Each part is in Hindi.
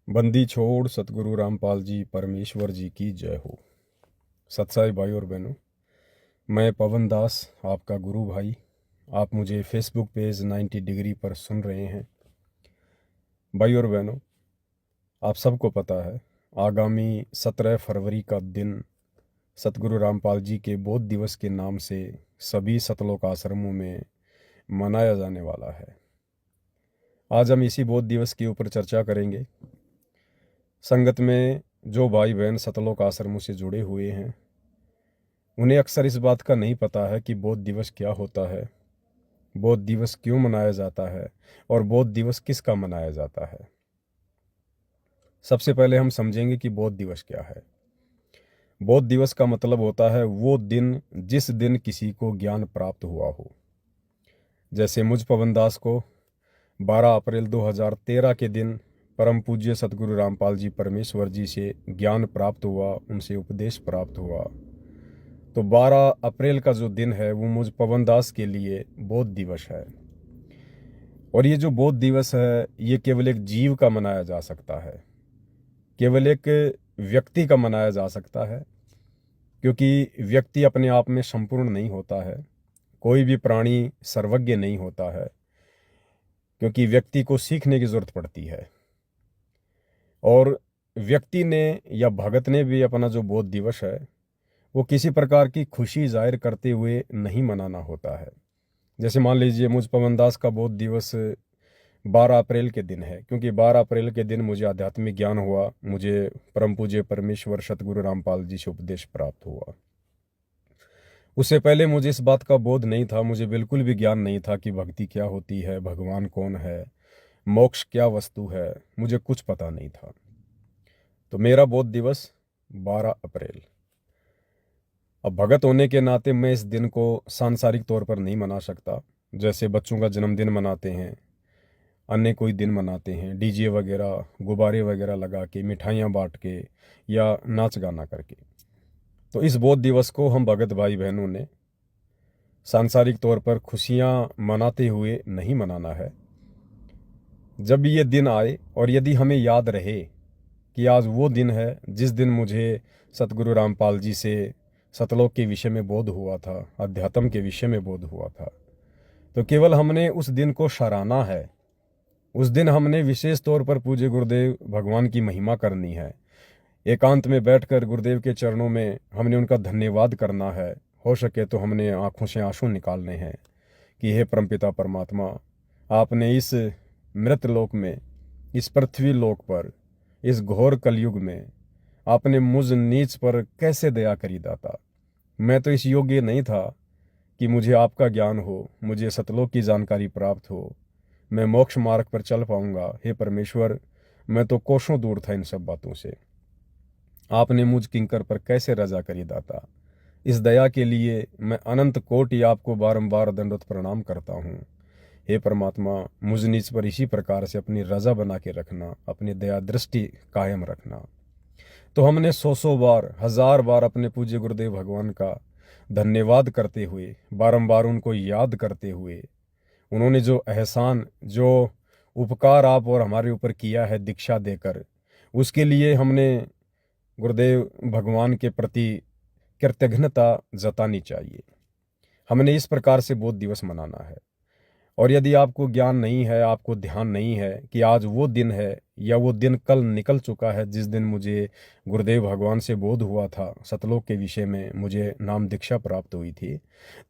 बंदी छोड़ सतगुरु रामपाल जी परमेश्वर जी की जय हो। सत्साई भाई और बहनों, मैं पवन दास आपका गुरु भाई। आप मुझे फेसबुक पेज 90 डिग्री पर सुन रहे हैं। भाई और बहनों, आप सबको पता है आगामी 17 फरवरी का दिन सतगुरु रामपाल जी के बोध दिवस के नाम से सभी सतलोक आश्रमों में मनाया जाने वाला है। आज हम इसी बोध दिवस के ऊपर चर्चा करेंगे। संगत में जो भाई बहन सतलोक आश्रमों से जुड़े हुए हैं उन्हें अक्सर इस बात का नहीं पता है कि बोध दिवस क्या होता है, बोध दिवस क्यों मनाया जाता है और बोध दिवस किसका मनाया जाता है। सबसे पहले हम समझेंगे कि बोध दिवस क्या है। बोध दिवस का मतलब होता है वो दिन जिस दिन किसी को ज्ञान प्राप्त हुआ हो। जैसे मुझ पवन दास को 12 अप्रैल 2013 के दिन परम पूज्य सतगुरु रामपाल जी परमेश्वर जी से ज्ञान प्राप्त हुआ, उनसे उपदेश प्राप्त हुआ। तो 12 अप्रैल का जो दिन है वो मुझ पवन दास के लिए बोध दिवस है। और ये जो बोध दिवस है ये केवल एक जीव का मनाया जा सकता है, केवल एक व्यक्ति का मनाया जा सकता है, क्योंकि व्यक्ति अपने आप में संपूर्ण नहीं होता है। कोई भी प्राणी सर्वज्ञ नहीं होता है, क्योंकि व्यक्ति को सीखने की जरूरत पड़ती है। और व्यक्ति ने या भगत ने भी अपना जो बोध दिवस है वो किसी प्रकार की खुशी जाहिर करते हुए नहीं मनाना होता है। जैसे मान लीजिए मुझ पवन दास का बोध दिवस 12 अप्रैल के दिन है, क्योंकि 12 अप्रैल के दिन मुझे आध्यात्मिक ज्ञान हुआ, मुझे परम पूज्य परमेश्वर सतगुरु रामपाल जी से उपदेश प्राप्त हुआ। उससे पहले मुझे इस बात का बोध नहीं था, मुझे बिल्कुल भी ज्ञान नहीं था कि भक्ति क्या होती है, भगवान कौन है, मोक्ष क्या वस्तु है, मुझे कुछ पता नहीं था। तो मेरा बोध दिवस 12 अप्रैल। अब भगत होने के नाते मैं इस दिन को सांसारिक तौर पर नहीं मना सकता। जैसे बच्चों का जन्मदिन मनाते हैं, अन्य कोई दिन मनाते हैं, डीजे वगैरह गुब्बारे वगैरह लगा के, मिठाइयाँ बांट के या नाच गाना करके। तो इस बोध दिवस को हम भगत भाई बहनों ने सांसारिक तौर पर खुशियाँ मनाते हुए नहीं मनाना है। जब ये दिन आए और यदि हमें याद रहे कि आज वो दिन है जिस दिन मुझे सतगुरु रामपाल जी से सतलोक के विषय में बोध हुआ था, अध्यात्म के विषय में बोध हुआ था, तो केवल हमने उस दिन को सराहना है। उस दिन हमने विशेष तौर पर पूज्य गुरुदेव भगवान की महिमा करनी है। एकांत में बैठकर गुरुदेव के चरणों में हमने उनका धन्यवाद करना है। हो सके तो हमने आंखों से आंसू निकालने हैं कि हे परमपिता परमात्मा, आपने इस मृत लोक में, इस पृथ्वी लोक पर, इस घोर कलयुग में आपने मुझ नीच पर कैसे दया करी दाता। मैं तो इस योग्य नहीं था कि मुझे आपका ज्ञान हो, मुझे सतलोक की जानकारी प्राप्त हो, मैं मोक्ष मार्ग पर चल पाऊंगा। हे परमेश्वर, मैं तो कोसों दूर था इन सब बातों से। आपने मुझ किंकर पर कैसे रजा करी दाता। इस दया के लिए मैं अनंत कोटि आपको बारंबार दंडवत प्रणाम करता हूँ। हे परमात्मा, मुझ नीच पर इसी प्रकार से अपनी रजा बना के रखना, अपनी दया दृष्टि कायम रखना। तो हमने सौ बार, हजार बार अपने पूज्य गुरुदेव भगवान का धन्यवाद करते हुए, बारंबार उनको याद करते हुए, उन्होंने जो एहसान, जो उपकार आप और हमारे ऊपर किया है दीक्षा देकर, उसके लिए हमने गुरुदेव भगवान के प्रति कृतज्ञता जतानी चाहिए। हमने इस प्रकार से बोध दिवस मनाना है। और यदि आपको ज्ञान नहीं है, आपको ध्यान नहीं है कि आज वो दिन है या वो दिन कल निकल चुका है जिस दिन मुझे गुरुदेव भगवान से बोध हुआ था, सतलोक के विषय में मुझे नाम दीक्षा प्राप्त हुई थी,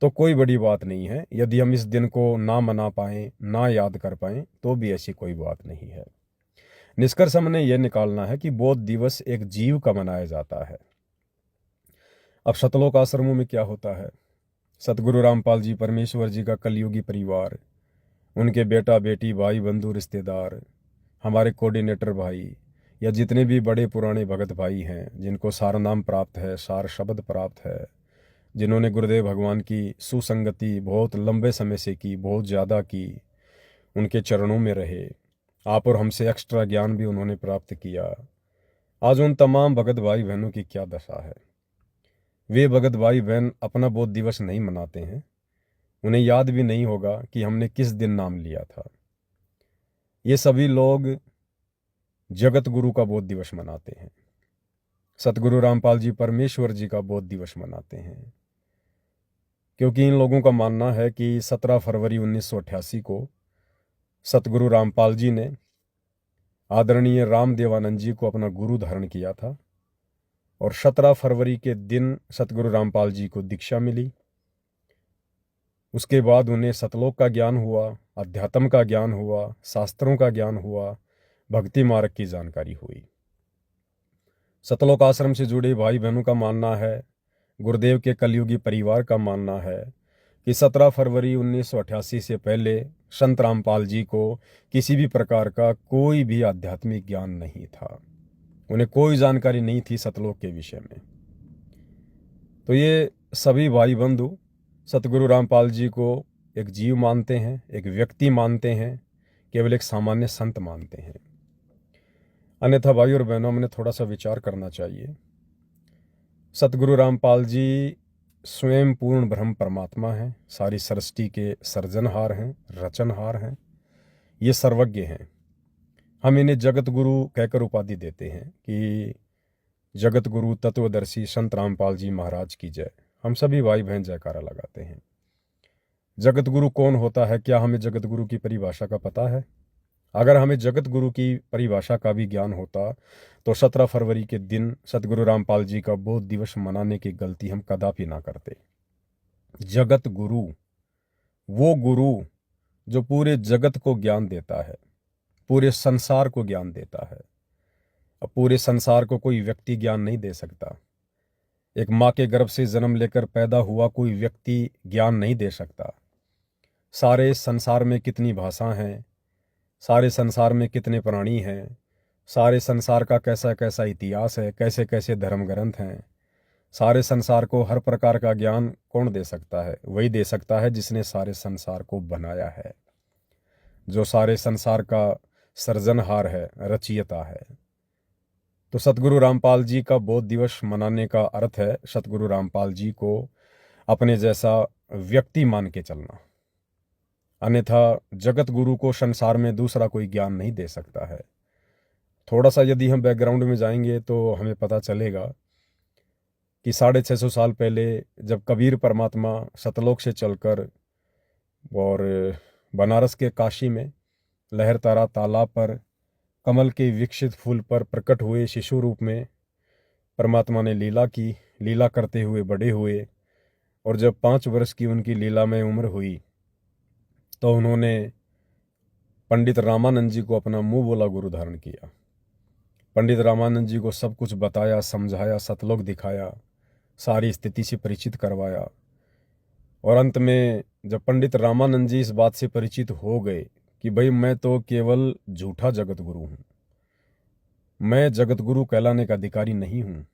तो कोई बड़ी बात नहीं है। यदि हम इस दिन को ना मना पाएं, ना याद कर पाएं, तो भी ऐसी कोई बात नहीं है। निष्कर्ष हमने ये निकालना है कि बोध दिवस एक जीव का मनाया जाता है। अब सतलोक आश्रमों में क्या होता है, सतगुरु रामपाल जी परमेश्वर जी का कलयुगी परिवार, उनके बेटा बेटी, भाई बंधु रिश्तेदार, हमारे कोऑर्डिनेटर भाई या जितने भी बड़े पुराने भगत भाई हैं जिनको सार नाम प्राप्त है, सार शब्द प्राप्त है, जिन्होंने गुरुदेव भगवान की सुसंगति बहुत लंबे समय से की, बहुत ज़्यादा की, उनके चरणों में रहे, आप और हमसे एक्स्ट्रा ज्ञान भी उन्होंने प्राप्त किया। आज उन तमाम भगत भाई बहनों की क्या दशा है। वे भगत भाई बहन अपना बोध दिवस नहीं मनाते हैं, उन्हें याद भी नहीं होगा कि हमने किस दिन नाम लिया था। ये सभी लोग जगत गुरु का बोध दिवस मनाते हैं, सतगुरु रामपाल जी परमेश्वर जी का बोध दिवस मनाते हैं। क्योंकि इन लोगों का मानना है कि 17 फरवरी 1988 को सतगुरु रामपाल जी ने आदरणीय रामदेवानंद जी को अपना गुरु धारण किया था और 17 फरवरी के दिन सतगुरु रामपाल जी को दीक्षा मिली। उसके बाद उन्हें सतलोक का ज्ञान हुआ, अध्यात्म का ज्ञान हुआ, शास्त्रों का ज्ञान हुआ, भक्ति मार्ग की जानकारी हुई। सतलोक आश्रम से जुड़े भाई बहनों का मानना है, गुरुदेव के कलयुगी परिवार का मानना है कि 17 फरवरी 1988 से पहले संत रामपाल जी को किसी भी प्रकार का कोई भी आध्यात्मिक ज्ञान नहीं था, उन्हें कोई जानकारी नहीं थी सतलोक के विषय में। तो ये सभी भाई बंधु सतगुरु रामपाल जी को एक जीव मानते हैं, एक व्यक्ति मानते हैं, केवल एक सामान्य संत मानते हैं। अन्यथा भाई और बहनों, हमने थोड़ा सा विचार करना चाहिए। सतगुरु रामपाल जी स्वयं पूर्ण ब्रह्म परमात्मा हैं, सारी सृष्टि के सर्जनहार हैं, रचनहार हैं, ये सर्वज्ञ हैं। हम इन्हें जगत गुरु कहकर उपाधि देते हैं कि जगत गुरु तत्वदर्शी संत रामपाल जी महाराज की जय। हम सभी भाई बहन जयकारा लगाते हैं। जगत गुरु कौन होता है? क्या हमें जगत गुरु की परिभाषा का पता है? अगर हमें जगत गुरु की परिभाषा का भी ज्ञान होता तो 17 फरवरी के दिन सतगुरु रामपाल जी का बोध दिवस मनाने की गलती हम कदापि ना करते। जगत गुरु वो गुरु जो पूरे जगत को ज्ञान देता है, पूरे संसार को ज्ञान देता है। अब पूरे संसार को कोई व्यक्ति ज्ञान नहीं दे सकता। एक माँ के गर्भ से जन्म लेकर पैदा हुआ कोई व्यक्ति ज्ञान नहीं दे सकता। सारे संसार में कितनी भाषा हैं, सारे संसार में कितने प्राणी हैं, सारे संसार का कैसा कैसा इतिहास है, कैसे कैसे धर्म ग्रंथ हैं, सारे संसार को हर प्रकार का ज्ञान कौन दे सकता है? वही दे सकता है जिसने सारे संसार को बनाया है, जो सारे संसार का सृजनहार है, रचयिता है। तो सतगुरु रामपाल जी का बोध दिवस मनाने का अर्थ है सतगुरु रामपाल जी को अपने जैसा व्यक्ति मान के चलना। अन्यथा जगत गुरु को संसार में दूसरा कोई ज्ञान नहीं दे सकता है। थोड़ा सा यदि हम बैकग्राउंड में जाएंगे तो हमें पता चलेगा कि 650 साल पहले जब कबीर परमात्मा सतलोक से चलकर और बनारस के काशी में लहरतारा तालाब पर कमल के विकसित फूल पर प्रकट हुए शिशु रूप में परमात्मा ने लीला की, लीला करते हुए बड़े हुए और जब 5 वर्ष की उनकी लीला में उम्र हुई तो उन्होंने पंडित रामानंद जी को अपना मुंह बोला गुरु धारण किया। पंडित रामानंद जी को सब कुछ बताया, समझाया, सतलोक दिखाया, सारी स्थिति से परिचित करवाया। और अंत में जब पंडित रामानंद जी इस बात से परिचित हो गए कि भाई मैं तो केवल झूठा जगत गुरु हूँ, मैं जगत गुरु कहलाने का अधिकारी नहीं हूँ,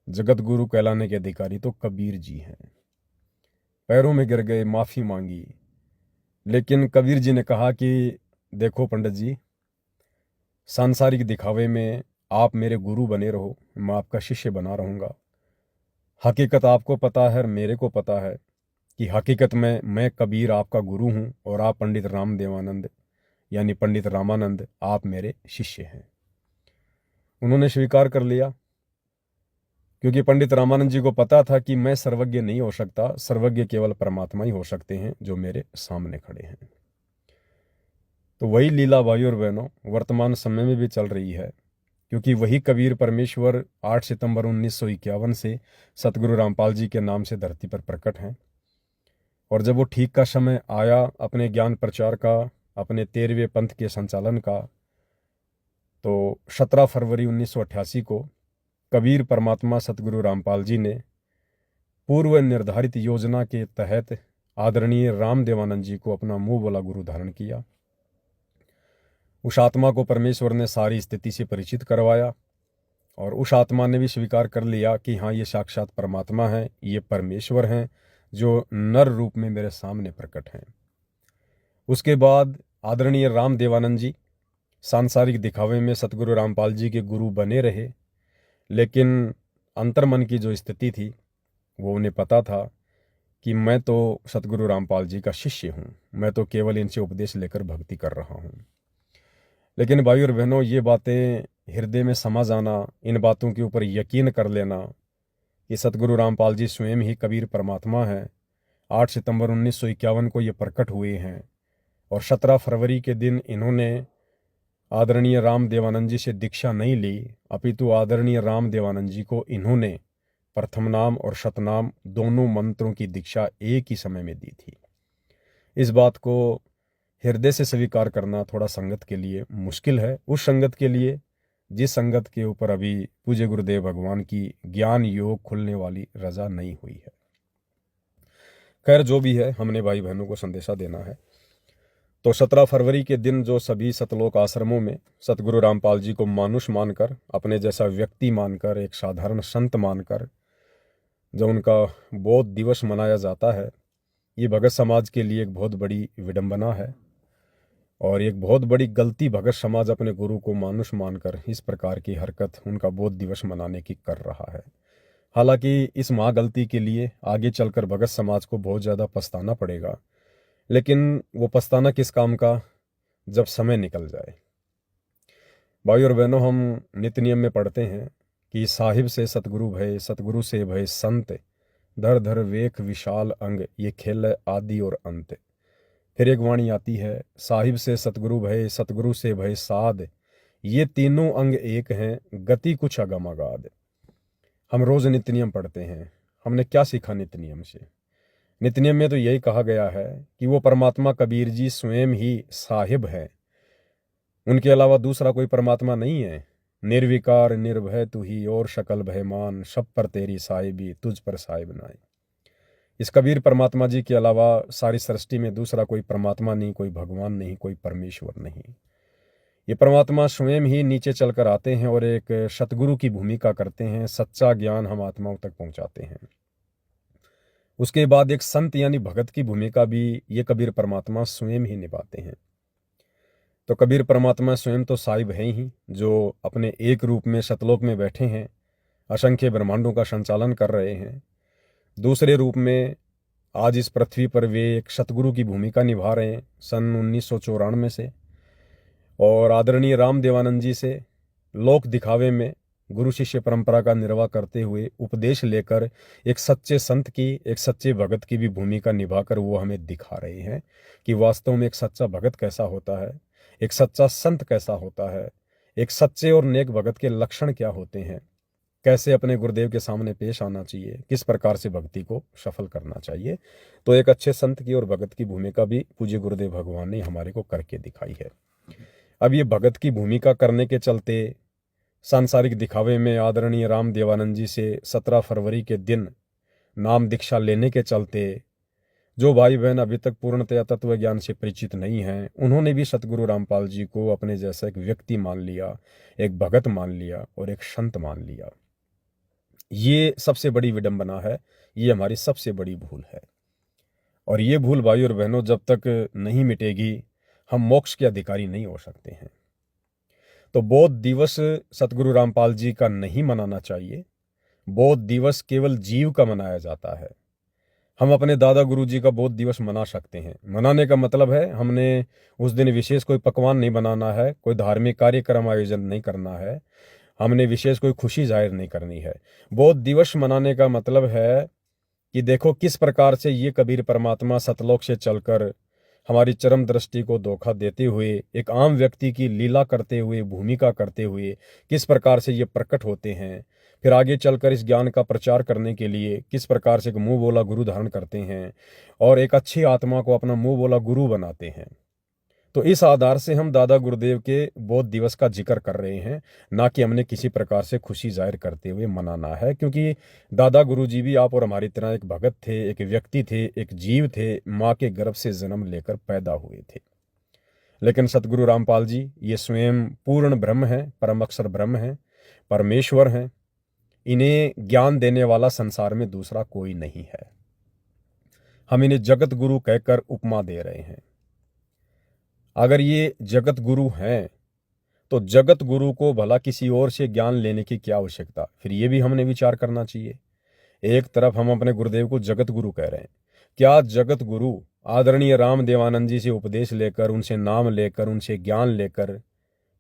जगत गुरु कहलाने के अधिकारी तो कबीर जी हैं। पैरों में गिर गए, माफ़ी मांगी। लेकिन कबीर जी ने कहा कि देखो पंडित जी, सांसारिक दिखावे में आप मेरे गुरु बने रहो, मैं आपका शिष्य बना रहूँगा। हकीकत आपको पता है और मेरे को पता है कि हकीकत में मैं कबीर आपका गुरु हूँ और आप पंडित रामदेवानंद यानी पंडित रामानंद आप मेरे शिष्य हैं। उन्होंने स्वीकार कर लिया क्योंकि पंडित रामानंद जी को पता था कि मैं सर्वज्ञ नहीं हो सकता, सर्वज्ञ केवल परमात्मा ही हो सकते हैं जो मेरे सामने खड़े हैं। तो वही लीला भाई और बहनों वर्तमान समय में भी चल रही है, क्योंकि वही कबीर परमेश्वर 8 सितंबर 1951 से सतगुरु रामपाल जी के नाम से धरती पर प्रकट हैं। और जब वो ठीक का समय आया अपने ज्ञान प्रचार का, अपने 13वें पंथ के संचालन का, तो 17 फरवरी 1988 को कबीर परमात्मा सतगुरु रामपाल जी ने पूर्व निर्धारित योजना के तहत आदरणीय रामदेवानंद जी को अपना मुंह बोला गुरु धारण किया। उस आत्मा को परमेश्वर ने सारी स्थिति से परिचित करवाया और उस आत्मा ने भी स्वीकार कर लिया कि हाँ, ये साक्षात परमात्मा है, ये परमेश्वर हैं जो नर रूप में मेरे सामने प्रकट हैं। उसके बाद आदरणीय रामदेवानंद जी सांसारिक दिखावे में सतगुरु रामपाल जी के गुरु बने रहे, लेकिन अंतर्मन की जो स्थिति थी वो उन्हें पता था कि मैं तो सतगुरु रामपाल जी का शिष्य हूँ, मैं तो केवल इनसे उपदेश लेकर भक्ति कर रहा हूँ। लेकिन भाई और बहनों, ये बातें हृदय में समा जाना, इन बातों के ऊपर यकीन कर लेना कि सतगुरु रामपाल जी स्वयं ही कबीर परमात्मा हैं, 8 सितंबर 1951 को ये प्रकट हुए हैं और 17 फरवरी के दिन इन्होंने आदरणीय राम देवानंद जी से दीक्षा नहीं ली, अपितु आदरणीय राम देवानंद जी को इन्होंने प्रथम नाम और शतनाम दोनों मंत्रों की दीक्षा एक ही समय में दी थी। इस बात को हृदय से स्वीकार करना थोड़ा संगत के लिए मुश्किल है, उस संगत के लिए जिस संगत के ऊपर अभी पूज्य गुरुदेव भगवान की ज्ञान योग खुलने वाली रजा नहीं हुई है। खैर, जो भी है, हमने भाई बहनों को संदेशा देना है। तो 17 फरवरी के दिन जो सभी सतलोक आश्रमों में सतगुरु रामपाल जी को मानुष मानकर, अपने जैसा व्यक्ति मानकर, एक साधारण संत मानकर जो उनका बोध दिवस मनाया जाता है, ये भगत समाज के लिए एक बहुत बड़ी विडंबना है और एक बहुत बड़ी गलती भगत समाज अपने गुरु को मानुष मानकर इस प्रकार की हरकत उनका बोध दिवस मनाने की कर रहा है। हालांकि इस महागलती के लिए आगे चलकर भगत समाज को बहुत ज़्यादा पछताना पड़ेगा, लेकिन वो पछताना किस काम का जब समय निकल जाए। भाई और बहनों, हम नित्य नियम में पढ़ते हैं कि साहिब से सतगुरु भय, सतगुरु से भय संत, धर धर वेख विशाल अंग, ये खेल आदि और अंत। फिर एक वाणी आती है, साहिब से सतगुरु भय, सतगुरु से भय साध, ये तीनों अंग एक हैं, गति कुछ अगम अगाध। हम रोज नित्य नियम पढ़ते हैं, हमने क्या सीखा नित्य नियम से? नित्य नियम में तो यही कहा गया है कि वो परमात्मा कबीर जी स्वयं ही साहिब है, उनके अलावा दूसरा कोई परमात्मा नहीं है। निर्विकार निर्भय तू ही और शकल भयमान, सब पर तेरी साहिबी तुझ पर साहिब नाई। इस कबीर परमात्मा जी के अलावा सारी सृष्टि में दूसरा कोई परमात्मा नहीं, कोई भगवान नहीं, कोई परमेश्वर नहीं। ये परमात्मा स्वयं ही नीचे चलकर आते हैं और एक सतगुरु की भूमिका करते हैं, सच्चा ज्ञान हम आत्माओं तक पहुंचाते हैं। उसके बाद एक संत यानी भगत की भूमिका भी ये कबीर परमात्मा स्वयं ही निभाते हैं। तो कबीर परमात्मा स्वयं तो साहिब हैं ही, जो अपने एक रूप में सतलोक में बैठे हैं, असंख्य ब्रह्मांडों का संचालन कर रहे हैं। दूसरे रूप में आज इस पृथ्वी पर वे एक सतगुरु की भूमिका निभा रहे हैं सन 1994 से, और आदरणीय राम देवानंद जी से लोक दिखावे में गुरु शिष्य परंपरा का निर्वाह करते हुए उपदेश लेकर एक सच्चे संत की, एक सच्चे भगत की भी भूमिका निभाकर वो हमें दिखा रहे हैं कि वास्तव में एक सच्चा भगत कैसा होता है, एक सच्चा संत कैसा होता है, एक सच्चे और नेक भगत के लक्षण क्या होते हैं, कैसे अपने गुरुदेव के सामने पेश आना चाहिए, किस प्रकार से भक्ति को सफल करना चाहिए। तो एक अच्छे संत की और भगत की भूमिका भी पूज्य गुरुदेव भगवान ने हमारे को करके दिखाई है। अब ये भगत की भूमिका करने के चलते सांसारिक दिखावे में आदरणीय राम देवानंद जी से 17 फरवरी के दिन नाम दीक्षा लेने के चलते जो भाई बहन अभी तक पूर्णतया तत्व ज्ञान से परिचित नहीं हैं, उन्होंने भी सतगुरु रामपाल जी को अपने जैसा एक व्यक्ति मान लिया, एक भगत मान लिया और एक संत मान लिया। ये सबसे बड़ी विडंबना है, ये हमारी सबसे बड़ी भूल है। और ये भूल भाई और बहनों जब तक नहीं मिटेगी, हम मोक्ष के अधिकारी नहीं हो सकते हैं। तो बोध दिवस सतगुरु रामपाल जी का नहीं मनाना चाहिए। बोध दिवस केवल जीव का मनाया जाता है। हम अपने दादा गुरु जी का बोध दिवस मना सकते हैं। मनाने का मतलब है हमने उस दिन विशेष कोई पकवान नहीं बनाना है, कोई धार्मिक कार्यक्रम आयोजन नहीं करना है, हमने विशेष कोई खुशी जाहिर नहीं करनी है। बोध दिवस मनाने का मतलब है कि देखो किस प्रकार से ये कबीर परमात्मा सतलोक से चलकर हमारी चरम दृष्टि को धोखा देते हुए, एक आम व्यक्ति की लीला करते हुए, भूमिका करते हुए किस प्रकार से ये प्रकट होते हैं, फिर आगे चलकर इस ज्ञान का प्रचार करने के लिए किस प्रकार से एक मुंह बोला गुरु धारण करते हैं और एक अच्छी आत्मा को अपना मुंह बोला गुरु बनाते हैं। तो इस आधार से हम दादा गुरुदेव के बोध दिवस का जिक्र कर रहे हैं, ना कि हमने किसी प्रकार से खुशी जाहिर करते हुए मनाना है, क्योंकि दादा गुरु जी भी आप और हमारी तरह एक भगत थे, एक व्यक्ति थे, एक जीव थे, माँ के गर्भ से जन्म लेकर पैदा हुए थे। लेकिन सतगुरु रामपाल जी ये स्वयं पूर्ण ब्रह्म है, परम अक्षर ब्रह्म है, परमेश्वर हैं। इन्हें ज्ञान देने वाला संसार में दूसरा कोई नहीं है। हम इन्हें जगत गुरु कहकर उपमा दे रहे हैं। अगर ये जगत गुरु हैं तो जगत गुरु को भला किसी और से ज्ञान लेने की क्या आवश्यकता? फिर ये भी हमने विचार करना चाहिए। एक तरफ हम अपने गुरुदेव को जगत गुरु कह रहे हैं, क्या जगत गुरु आदरणीय राम देवानंद जी से उपदेश लेकर, उनसे नाम लेकर, उनसे ज्ञान लेकर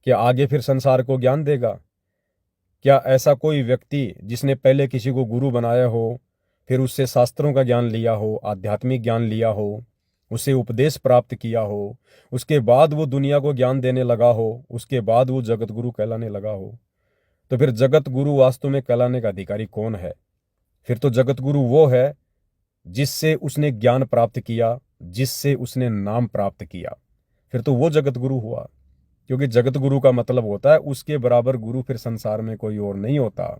क्या आगे फिर संसार को ज्ञान देगा? क्या ऐसा कोई व्यक्ति जिसने पहले किसी को गुरु बनाया हो, फिर उससे शास्त्रों का ज्ञान लिया हो, आध्यात्मिक ज्ञान लिया हो, उसे उपदेश प्राप्त किया हो, उसके बाद वो दुनिया को ज्ञान देने लगा हो, उसके बाद वो जगत गुरु कहलाने लगा हो, तो फिर जगत गुरु वास्तव में कहलाने का अधिकारी कौन है? फिर तो जगत गुरु वो है जिससे उसने ज्ञान प्राप्त किया, जिससे उसने नाम प्राप्त किया, फिर तो वो जगत गुरु हुआ। क्योंकि जगत गुरु का मतलब होता है उसके बराबर गुरु फिर संसार में कोई और नहीं होता,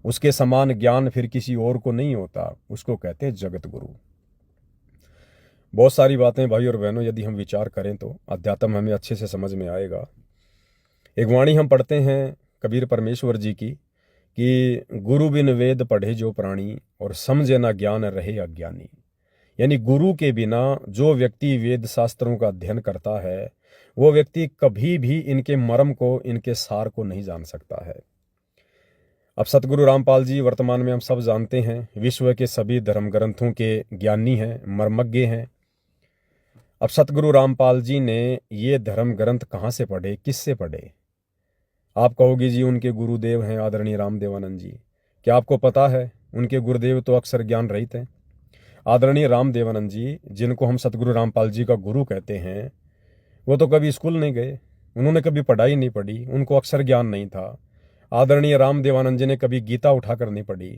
उसके समान ज्ञान फिर किसी और को नहीं होता, उसको कहते हैं जगत गुरु। बहुत सारी बातें भाई और बहनों यदि हम विचार करें तो अध्यात्म हमें अच्छे से समझ में आएगा। एक वाणी हम पढ़ते हैं कबीर परमेश्वर जी की कि गुरु बिन वेद पढ़े जो प्राणी और समझे ना ज्ञान रहे अज्ञानी। यानी गुरु के बिना जो व्यक्ति वेद शास्त्रों का अध्ययन करता है वो व्यक्ति कभी भी इनके मर्म को, इनके सार को नहीं जान सकता है। अब सतगुरु रामपाल जी वर्तमान में हम सब जानते हैं विश्व के सभी धर्म ग्रंथों के ज्ञानी हैं, मर्मज्ञ हैं। अब सतगुरु रामपाल जी ने ये धर्म ग्रंथ कहाँ से पढ़े, किससे पढ़े? आप कहोगे जी उनके गुरुदेव हैं आदरणीय रामदेवानंद जी। क्या आपको पता है उनके गुरुदेव तो अक्सर ज्ञान रहित हैं। आदरणीय रामदेवानंद जी, जिनको हम सतगुरु रामपाल जी का गुरु कहते हैं, वो तो कभी स्कूल नहीं गए, उन्होंने कभी पढ़ाई नहीं पढ़ी, उनको अक्षर ज्ञान नहीं था। आदरणीय रामदेवानंद जी ने कभी गीता उठाकर नहीं पढ़ी,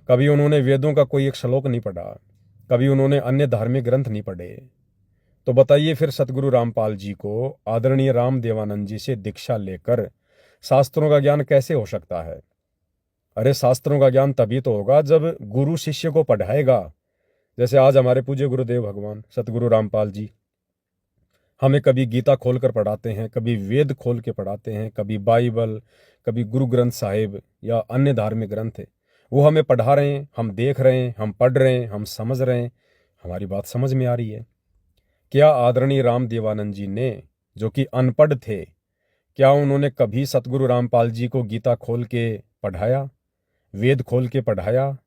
कभी उन्होंने वेदों का कोई एक श्लोक नहीं पढ़ा, कभी उन्होंने अन्य धार्मिक ग्रंथ नहीं पढ़े। तो बताइए फिर सतगुरु रामपाल जी को आदरणीय रामदेवानंद जी से दीक्षा लेकर शास्त्रों का ज्ञान कैसे हो सकता है? अरे शास्त्रों का ज्ञान तभी तो होगा जब गुरु शिष्य को पढ़ाएगा। जैसे आज हमारे पूज्य गुरुदेव भगवान सतगुरु रामपाल जी हमें कभी गीता खोलकर पढ़ाते हैं, कभी वेद खोल के पढ़ाते हैं, कभी बाइबल, कभी गुरु ग्रंथ साहिब या अन्य धार्मिक ग्रंथ है, वो हमें पढ़ा रहे हैं, हम देख रहे हैं, हम पढ़ रहे हैं, हम समझ रहे हैं, हमारी बात समझ में आ रही है। क्या आदरणीय रामदेवानंद जी ने, जो कि अनपढ़ थे, क्या उन्होंने कभी सतगुरु रामपाल जी को गीता खोल के पढ़ाया, वेद खोल के पढ़ाया,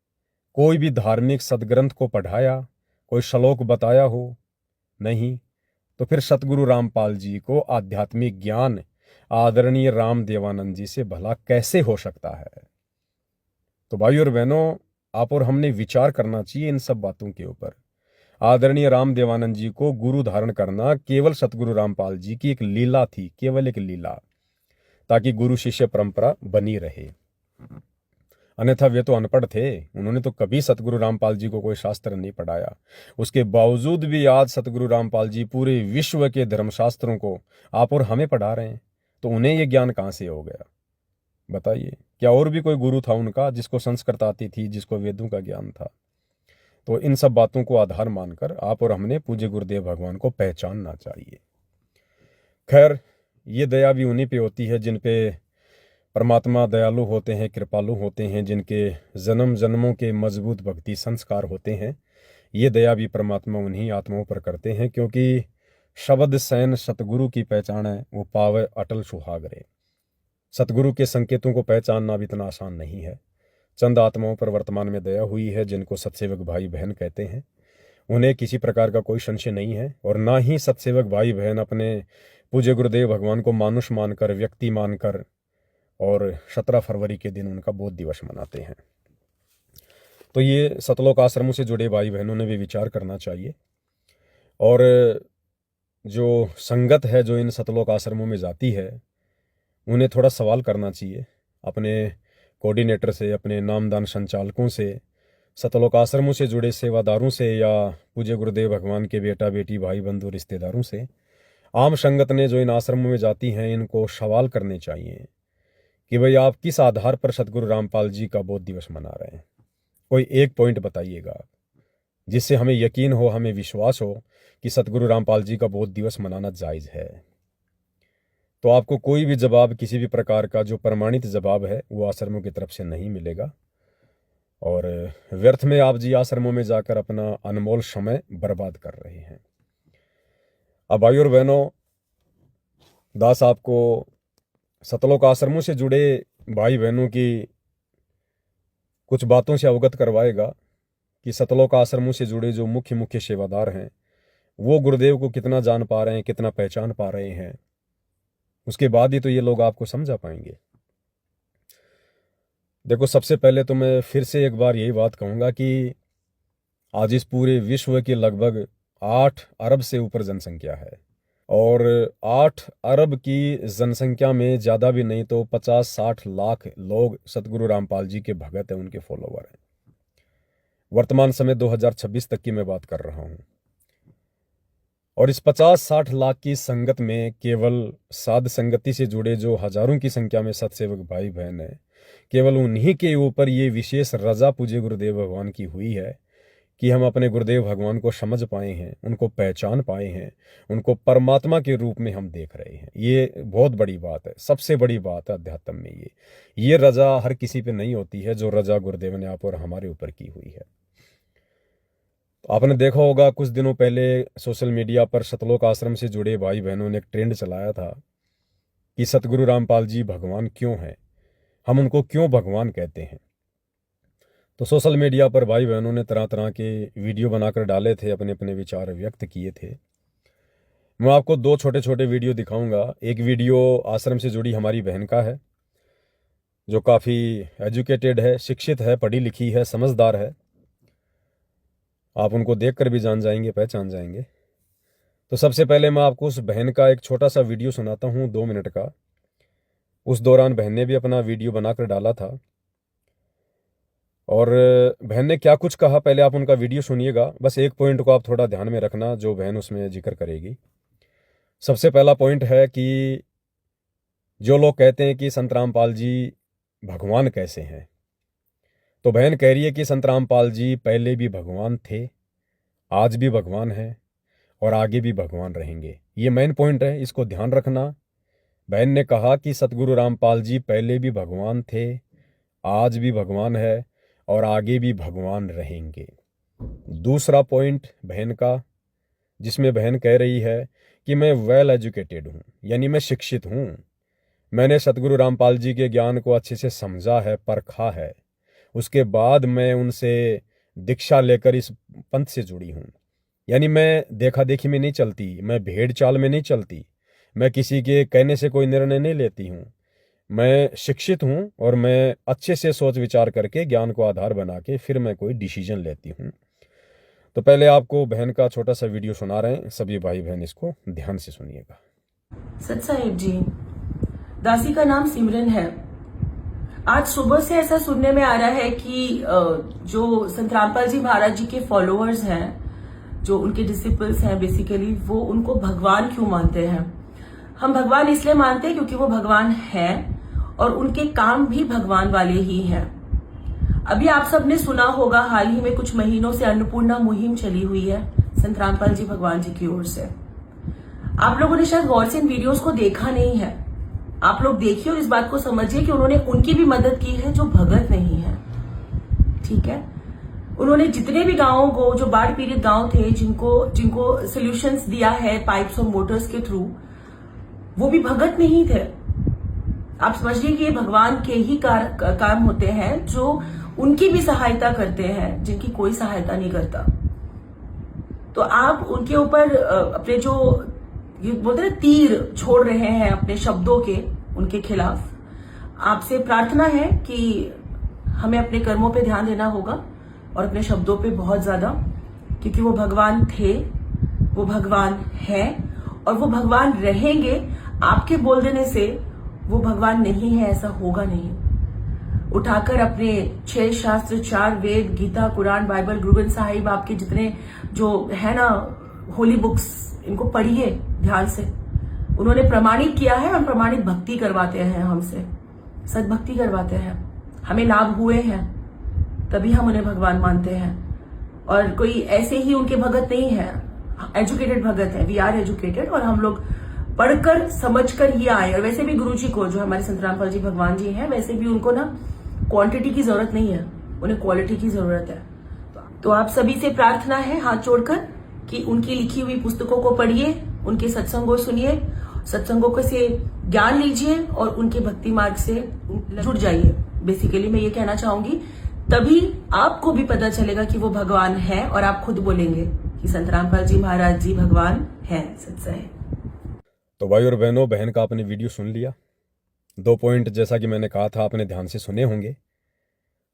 कोई भी धार्मिक सदग्रंथ को पढ़ाया, कोई श्लोक बताया हो? नहीं। तो फिर सतगुरु रामपाल जी को आध्यात्मिक ज्ञान आदरणीय रामदेवानंद जी से भला कैसे हो सकता है? तो भाई और बहनों, आप और हमने विचार करना चाहिए इन सब बातों के ऊपर। आदरणीय रामदेवानंद जी को गुरु धारण करना केवल सतगुरु रामपाल जी की एक लीला थी, केवल एक लीला, ताकि गुरु शिष्य परंपरा बनी रहे। अन्यथा वे तो अनपढ़ थे, उन्होंने तो कभी सतगुरु रामपाल जी को कोई शास्त्र नहीं पढ़ाया। उसके बावजूद भी आज सतगुरु रामपाल जी पूरे विश्व के धर्मशास्त्रों को आप और हमें पढ़ा रहे हैं, तो उन्हें ये ज्ञान कहाँ से हो गया? बताइए, क्या और भी कोई गुरु था उनका जिसको संस्कृत आती थी, जिसको वेदों का ज्ञान था? तो इन सब बातों को आधार मानकर आप और हमने पूज्य गुरुदेव भगवान को पहचानना चाहिए। खैर, ये दया भी उन्हीं पे होती है जिन पे परमात्मा दयालु होते हैं, कृपालु होते हैं, जिनके जन्म जन्मों के मजबूत भक्ति संस्कार होते हैं। ये दया भी परमात्मा उन्हीं आत्माओं पर करते हैं, क्योंकि शब्द सैन सतगुरु की पहचान है, वो पावे अटल सुहागरे। सतगुरु के संकेतों को पहचानना भी इतना आसान नहीं है। चंद आत्माओं पर वर्तमान में दया हुई है जिनको सत्सेवक भाई बहन कहते हैं। उन्हें किसी प्रकार का कोई संशय नहीं है, और ना ही सत्सेवक भाई बहन अपने पूज्य गुरुदेव भगवान को मानुष मानकर, व्यक्ति मानकर, और 17 फरवरी के दिन उनका बोध दिवस मनाते हैं। तो ये सतलोक आश्रमों से जुड़े भाई बहनों ने भी विचार करना चाहिए, और जो संगत है जो इन सतलोक आश्रमों में जाती है उन्हें थोड़ा सवाल करना चाहिए अपने कोऑर्डिनेटर से, अपने नामदान संचालकों से, सतलोक आश्रमों से जुड़े सेवादारों से, या पूज्य गुरुदेव भगवान के बेटा बेटी भाई बंधु रिश्तेदारों से। आम संगत ने जो इन आश्रमों में जाती हैं इनको सवाल करने चाहिए कि भाई आप किस आधार पर सतगुरु रामपाल जी का बोध दिवस मना रहे हैं। कोई एक पॉइंट बताइएगा जिससे हमें यकीन हो, हमें विश्वास हो कि सतगुरु रामपाल जी का बोध दिवस मनाना जायज़ है। तो आपको कोई भी जवाब, किसी भी प्रकार का जो प्रमाणित जवाब है, वो आश्रमों की तरफ से नहीं मिलेगा, और व्यर्थ में आप जी आश्रमों में जाकर अपना अनमोल समय बर्बाद कर रहे हैं। अब भाई और बहनों, दास आपको सतलोक आश्रमों से जुड़े भाई बहनों की कुछ बातों से अवगत करवाएगा कि सतलोक आश्रमों से जुड़े जो मुख्य मुख्य सेवादार हैं वो गुरुदेव को कितना जान पा रहे हैं, कितना पहचान पा रहे हैं। उसके बाद ही तो ये लोग आपको समझा पाएंगे। देखो, सबसे पहले तो मैं फिर से एक बार यही बात कहूँगा कि आज इस पूरे विश्व की लगभग 8 अरब से ऊपर जनसंख्या है, और 8 अरब की जनसंख्या में ज़्यादा भी नहीं तो 50-60 लाख लोग सतगुरु रामपाल जी के भगत हैं, उनके फॉलोवर हैं। वर्तमान समय 2026 तक की मैं बात कर रहा हूँ, और इस 50-60 लाख की संगत में केवल साध संगति से जुड़े जो हजारों की संख्या में सत्सेवक भाई बहन हैं, केवल उन्हीं के ऊपर ये विशेष रजा पूज्य गुरुदेव भगवान की हुई है कि हम अपने गुरुदेव भगवान को समझ पाए हैं, उनको पहचान पाए हैं, उनको परमात्मा के रूप में हम देख रहे हैं। ये बहुत बड़ी बात है, सबसे बड़ी बात है अध्यात्म में। ये रजा हर किसी पे नहीं होती है जो रजा गुरुदेव ने आप और हमारे ऊपर की हुई है। आपने देखा होगा कुछ दिनों पहले सोशल मीडिया पर सतलोक आश्रम से जुड़े भाई बहनों ने एक ट्रेंड चलाया था कि सतगुरु रामपाल जी भगवान क्यों हैं, हम उनको क्यों भगवान कहते हैं। तो सोशल मीडिया पर भाई बहनों ने तरह तरह के वीडियो बनाकर डाले थे, अपने अपने विचार व्यक्त किए थे। मैं आपको 2 छोटे छोटे वीडियो दिखाऊंगा। एक वीडियो आश्रम से जुड़ी हमारी बहन का है जो काफ़ी एजुकेटेड है, शिक्षित है, पढ़ी लिखी है, समझदार है। आप उनको देखकर भी जान जाएंगे, पहचान जाएंगे। तो सबसे पहले मैं आपको उस बहन का एक छोटा सा वीडियो सुनाता हूँ, 2 मिनट का। उस दौरान बहन ने भी अपना वीडियो बनाकर डाला था, और बहन ने क्या कुछ कहा पहले आप उनका वीडियो सुनिएगा। बस एक पॉइंट को आप थोड़ा ध्यान में रखना जो बहन उसमें जिक्र करेगी। सबसे पहला पॉइंट है कि जो लोग कहते हैं कि संत रामपाल जी भगवान कैसे हैं, तो बहन कह रही है कि संत रामपाल जी पहले भी भगवान थे, आज भी भगवान हैं, और आगे भी भगवान रहेंगे। ये मेन पॉइंट है, इसको ध्यान रखना। बहन ने कहा कि सतगुरु रामपाल जी पहले भी भगवान थे, आज भी भगवान है, और आगे भी भगवान रहेंगे। दूसरा पॉइंट बहन का, जिसमें बहन कह रही है कि मैं वेल एजुकेटेड हूँ, यानी मैं शिक्षित हूँ, मैंने सतगुरु रामपाल जी के ज्ञान को अच्छे से समझा है, परखा है, उसके बाद मैं उनसे दीक्षा लेकर इस पंथ से जुड़ी हूँ। यानी मैं देखा देखी में नहीं चलती, मैं भेड़ चाल में नहीं चलती, मैं किसी के कहने से कोई निर्णय नहीं लेती हूँ। मैं शिक्षित हूँ और मैं अच्छे से सोच विचार करके ज्ञान को आधार बना के फिर मैं कोई डिसीजन लेती हूँ। तो पहले आपको बहन का छोटा सा वीडियो सुना रहे हैं, सभी भाई बहन इसको ध्यान से सुनिएगा। सत साहिब जी, दासी का नाम सिमरन है। आज सुबह से ऐसा सुनने में आ रहा है कि जो संत रामपाल जी महाराज जी के फॉलोअर्स हैं, जो उनके डिसिपल्स हैं बेसिकली, वो उनको भगवान क्यों मानते हैं। हम भगवान इसलिए मानते हैं क्योंकि वो भगवान हैं और उनके काम भी भगवान वाले ही हैं। अभी आप सबने सुना होगा, हाल ही में कुछ महीनों से अन्नपूर्णा मुहिम चली हुई है संत रामपाल जी भगवान जी की ओर से। आप लोगों ने शायद गौर से इन वीडियोस को देखा नहीं है। आप लोग देखिए और इस बात को समझिए कि उन्होंने उनकी भी मदद की है जो भगत नहीं है। ठीक है, उन्होंने जितने भी गांवों को, जो बाढ़ पीड़ित गांव थे, जिनको सोल्यूशंस दिया है पाइप्स और मोटर्स के थ्रू, वो भी भगत नहीं थे। आप समझिए कि ये भगवान के ही काम होते हैं जो उनकी भी सहायता करते हैं, जिनकी कोई सहायता नहीं करता। तो आप उनके ऊपर अपने जो ये बोलते हैं तीर छोड़ रहे हैं अपने शब्दों के, उनके खिलाफ। आपसे प्रार्थना है कि हमें अपने कर्मों पे ध्यान देना होगा और अपने शब्दों पे बहुत ज्यादा, क्योंकि वो भगवान थे, वो भगवान है और वो भगवान रहेंगे। आपके बोल देने से वो भगवान नहीं है ऐसा होगा नहीं। उठाकर अपने 6 शास्त्र, 4 वेद, गीता, कुरान, बाइबल, गुरु ग्रंथ साहिब, आपके जितने जो है ना होली बुक्स, इनको पढ़िए ध्यान से। उन्होंने प्रमाणित किया है और प्रमाणित भक्ति करवाते हैं हमसे, सद्भक्ति करवाते हैं, हमें लाभ हुए हैं, तभी हम उन्हें भगवान मानते हैं। और कोई ऐसे ही उनके भगत नहीं है, एजुकेटेड भगत है। वी आर एजुकेटेड और हम लोग पढ़कर समझकर ये आए। और वैसे भी गुरुजी को, जो हमारे संत रामपाल जी भगवान जी हैं, वैसे भी उनको ना क्वांटिटी की जरूरत नहीं है, उन्हें क्वालिटी की जरूरत है। तो आप सभी से प्रार्थना है हाथ जोड़कर कि उनकी लिखी हुई पुस्तकों को पढ़िए, उनके सत्संगों सुनिए, सत्संगों से ज्ञान लीजिए और उनके भक्ति मार्ग से जुड़ जाइए। बेसिकली मैं ये कहना चाहूंगी, तभी आपको भी पता चलेगा कि वो भगवान है और आप खुद बोलेंगे कि संत रामपाल जी महाराज जी भगवान है। सत्य है। तो भाई और बहनों, बहन का आपने वीडियो सुन लिया। 2 पॉइंट जैसा कि मैंने कहा था आपने ध्यान से सुने होंगे।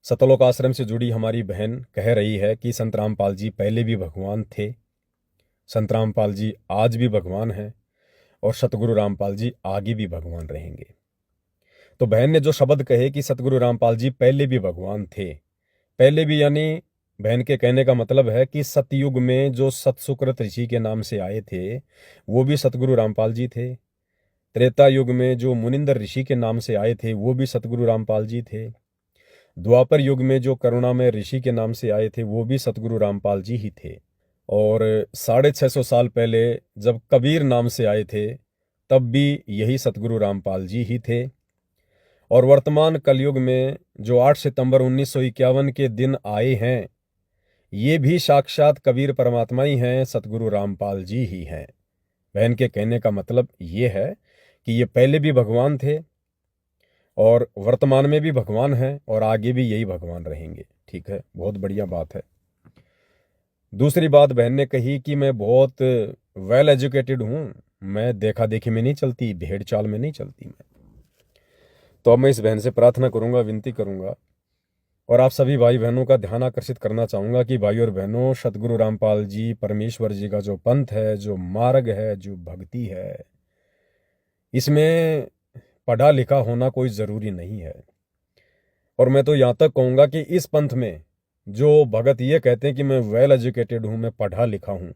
सतलोक आश्रम से जुड़ी हमारी बहन कह रही है कि संत रामपाल जी पहले भी भगवान थे, संत रामपाल जी आज भी भगवान हैं और सतगुरु रामपाल जी आगे भी भगवान रहेंगे। तो बहन ने जो शब्द कहे कि सतगुरु रामपाल जी पहले भी भगवान थे, पहले भी यानी बहन के कहने का मतलब है कि सतयुग में जो सतसुकृत ऋषि के नाम से आए थे वो भी सतगुरु रामपाल जी थे। त्रेता युग में जो मुनिंदर ऋषि के नाम से आए थे वो भी सतगुरु रामपाल जी थे। द्वापर युग में जो करुणामय ऋषि के नाम से आए थे वो भी सतगुरु रामपाल जी ही थे। और 650 साल पहले जब कबीर नाम से आए थे तब भी यही सतगुरु रामपाल जी ही थे। और वर्तमान कलयुग में जो 8 सितंबर 1951 के दिन आए हैं ये भी साक्षात कबीर परमात्मा ही हैं, सतगुरु रामपाल जी ही हैं। बहन के कहने का मतलब ये है कि ये पहले भी भगवान थे और वर्तमान में भी भगवान हैं और आगे भी यही भगवान रहेंगे। ठीक है, बहुत बढ़िया बात है। दूसरी बात बहन ने कही कि मैं बहुत वेल एजुकेटेड हूं, मैं देखा देखी में नहीं चलती, भेड़ चाल में नहीं चलती मैं। तो अब मैं इस बहन से प्रार्थना करूंगा, विनती करूंगा और आप सभी भाई बहनों का ध्यान आकर्षित करना चाहूंगा कि भाई और बहनों, सतगुरु रामपाल जी परमेश्वर जी का जो पंथ है, जो मार्ग है, जो भक्ति है, इसमें पढ़ा लिखा होना कोई ज़रूरी नहीं है। और मैं तो यहाँ तक कहूँगा कि इस पंथ में जो भगत ये कहते हैं कि मैं वेल एजुकेटेड हूँ, मैं पढ़ा लिखा हूँ,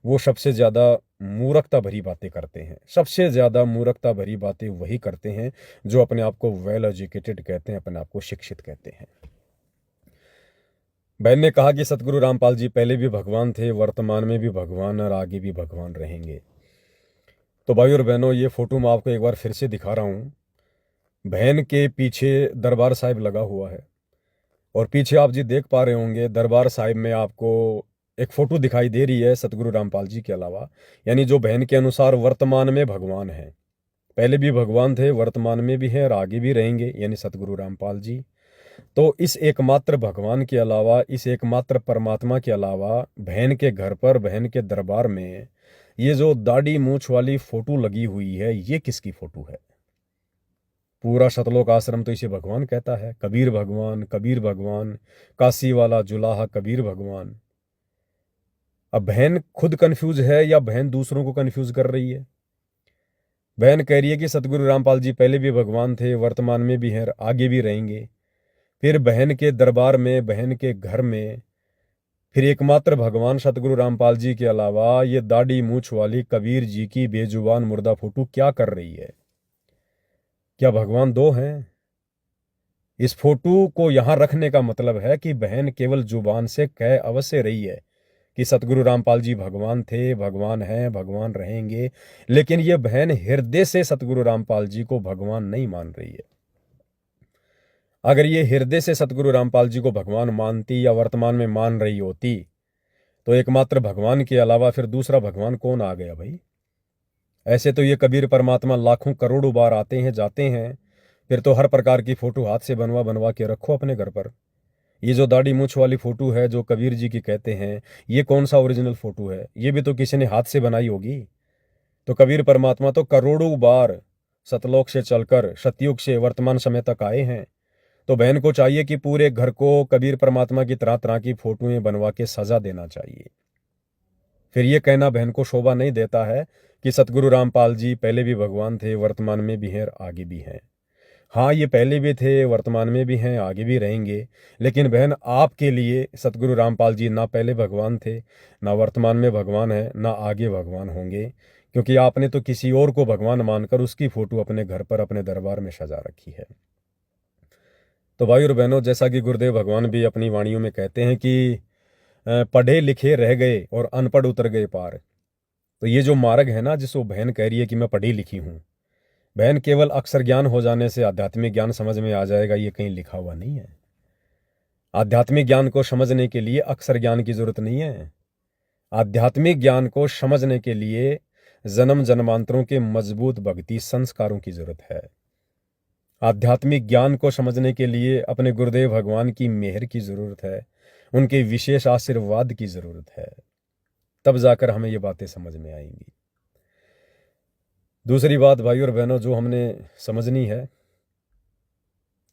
वो सबसे ज़्यादा मूर्खता भरी बातें करते हैं। सबसे ज़्यादा मूर्खता भरी बातें वही करते हैं जो अपने आप को वेल एजुकेटेड कहते हैं, अपने आप को शिक्षित कहते हैं। बहन ने कहा कि सतगुरु रामपाल जी पहले भी भगवान थे, वर्तमान में भी भगवान और आगे भी भगवान रहेंगे। तो भाई और बहनों, ये फोटो मैं आपको एक बार फिर से दिखा रहा हूँ। बहन के पीछे दरबार साहिब लगा हुआ है और पीछे आप जी देख पा रहे होंगे दरबार साहिब में आपको एक फोटो दिखाई दे रही है सतगुरु रामपाल जी के अलावा, यानी जो बहन के अनुसार वर्तमान में भगवान है। पहले भी भगवान थे, वर्तमान में भी हैं और आगे भी रहेंगे, यानी सतगुरु रामपाल जी। तो इस एकमात्र भगवान के अलावा, इस एकमात्र परमात्मा के अलावा बहन के घर पर, बहन के दरबार में ये जो दाढ़ी मूछ वाली फोटो लगी हुई है, ये किसकी फोटो है? पूरा सतलोक आश्रम तो इसे भगवान कहता है, कबीर भगवान, कबीर भगवान, काशी वाला जुलाहा कबीर भगवान। अब बहन खुद कंफ्यूज है या बहन दूसरों को कंफ्यूज कर रही है? बहन कह रही है कि सतगुरु रामपाल जी पहले भी भगवान थे, वर्तमान में भी हैं, आगे भी रहेंगे। फिर बहन के दरबार में, बहन के घर में फिर एकमात्र भगवान सतगुरु रामपाल जी के अलावा ये दाढ़ी मूछ वाली कबीर जी की बेजुबान मुर्दा फोटो क्या कर रही है? क्या भगवान दो हैं? इस फोटो को यहां रखने का मतलब है कि बहन केवल जुबान से कह अवश्य रही है कि सतगुरु रामपाल जी भगवान थे, भगवान हैं, भगवान रहेंगे, लेकिन ये बहन हृदय से सतगुरु रामपाल जी को भगवान नहीं मान रही है। अगर ये हृदय से सतगुरु रामपाल जी को भगवान मानती या वर्तमान में मान रही होती तो एकमात्र भगवान के अलावा फिर दूसरा भगवान कौन आ गया भाई? ऐसे तो ये कबीर परमात्मा लाखों करोड़ों बार आते हैं, जाते हैं, फिर तो हर प्रकार की फोटो हाथ से बनवा बनवा के रखो अपने घर पर। ये जो दाढ़ी मूछ वाली फोटो है जो कबीर जी की कहते हैं, ये कौन सा ओरिजिनल फोटो है? ये भी तो किसी ने हाथ से बनाई होगी। तो कबीर परमात्मा तो करोड़ों बार सतलोक से चलकर सतयुग से वर्तमान समय तक आए हैं। तो बहन को चाहिए कि पूरे घर को कबीर परमात्मा की तरह तरह की फोटोएं बनवा के सजा देना चाहिए। फिर ये कहना बहन को शोभा नहीं देता है कि सतगुरु रामपाल जी पहले भी भगवान थे, वर्तमान में भी हैं और आगे भी हैं। हाँ, ये पहले भी थे, वर्तमान में भी हैं, आगे भी रहेंगे, लेकिन बहन आपके लिए सतगुरु रामपाल जी ना पहले भगवान थे, ना वर्तमान में भगवान है, ना आगे भगवान होंगे, क्योंकि आपने तो किसी और को भगवान मानकर उसकी फोटो अपने घर पर, अपने दरबार में सजा रखी है। तो भाई और बहनों, जैसा कि गुरुदेव भगवान भी अपनी वाणियों में कहते हैं कि पढ़े लिखे रह गए और अनपढ़ उतर गए पार। तो ये जो मार्ग है ना, जिसको बहन कह रही है कि मैं पढ़ी लिखी हूँ, बहन केवल अक्षर ज्ञान हो जाने से आध्यात्मिक ज्ञान समझ में आ जाएगा, ये कहीं लिखा हुआ नहीं है। आध्यात्मिक ज्ञान को समझने के लिए अक्षर ज्ञान की जरूरत नहीं है। आध्यात्मिक ज्ञान को समझने के लिए जन्म जन्मांतरों के मजबूत भक्ति संस्कारों की जरूरत है। आध्यात्मिक ज्ञान को समझने के लिए अपने गुरुदेव भगवान की मेहर की जरूरत है, उनके विशेष आशीर्वाद की जरूरत है। तब जाकर हमें ये बातें समझ में आएंगी। दूसरी बात भाई और बहनों जो हमने समझनी है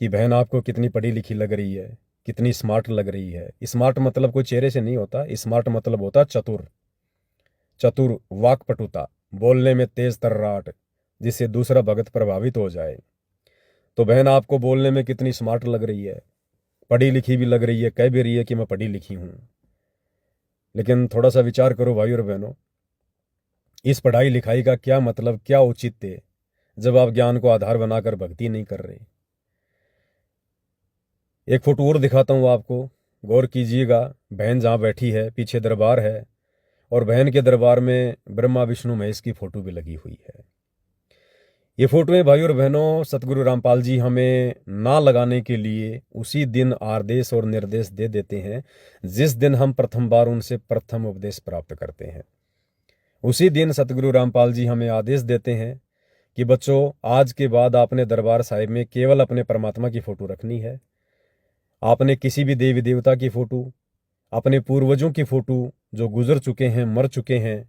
कि बहन आपको कितनी पढ़ी लिखी लग रही है, कितनी स्मार्ट लग रही है। स्मार्ट मतलब कोई चेहरे से नहीं होता, स्मार्ट मतलब होता चतुर। चतुर, वाक्पटुता, बोलने में तेज तर्राट, जिससे दूसरा भगत प्रभावित हो जाए। तो बहन आपको बोलने में कितनी स्मार्ट लग रही है, पढ़ी लिखी भी लग रही है, कह भी रही है कि मैं पढ़ी लिखी हूं। लेकिन थोड़ा सा विचार करो भाई और बहनों, इस पढ़ाई लिखाई का क्या मतलब, क्या औचित्य जब आप ज्ञान को आधार बनाकर भक्ति नहीं कर रहे। एक फोटो और दिखाता हूं आपको, गौर कीजिएगा। बहन जहां बैठी है पीछे दरबार है, और बहन के दरबार में ब्रह्मा विष्णु महेश की फोटो भी लगी हुई है। ये फोटोएं भाई और बहनों सतगुरु रामपाल जी हमें ना लगाने के लिए उसी दिन आदेश और निर्देश दे देते हैं जिस दिन हम प्रथम बार उनसे प्रथम उपदेश प्राप्त करते हैं। उसी दिन सतगुरु रामपाल जी हमें आदेश देते हैं कि बच्चों, आज के बाद आपने दरबार साहिब में केवल अपने परमात्मा की फोटो रखनी है। आपने किसी भी देवी देवता की फोटो, अपने पूर्वजों की फोटो जो गुजर चुके हैं, मर चुके हैं,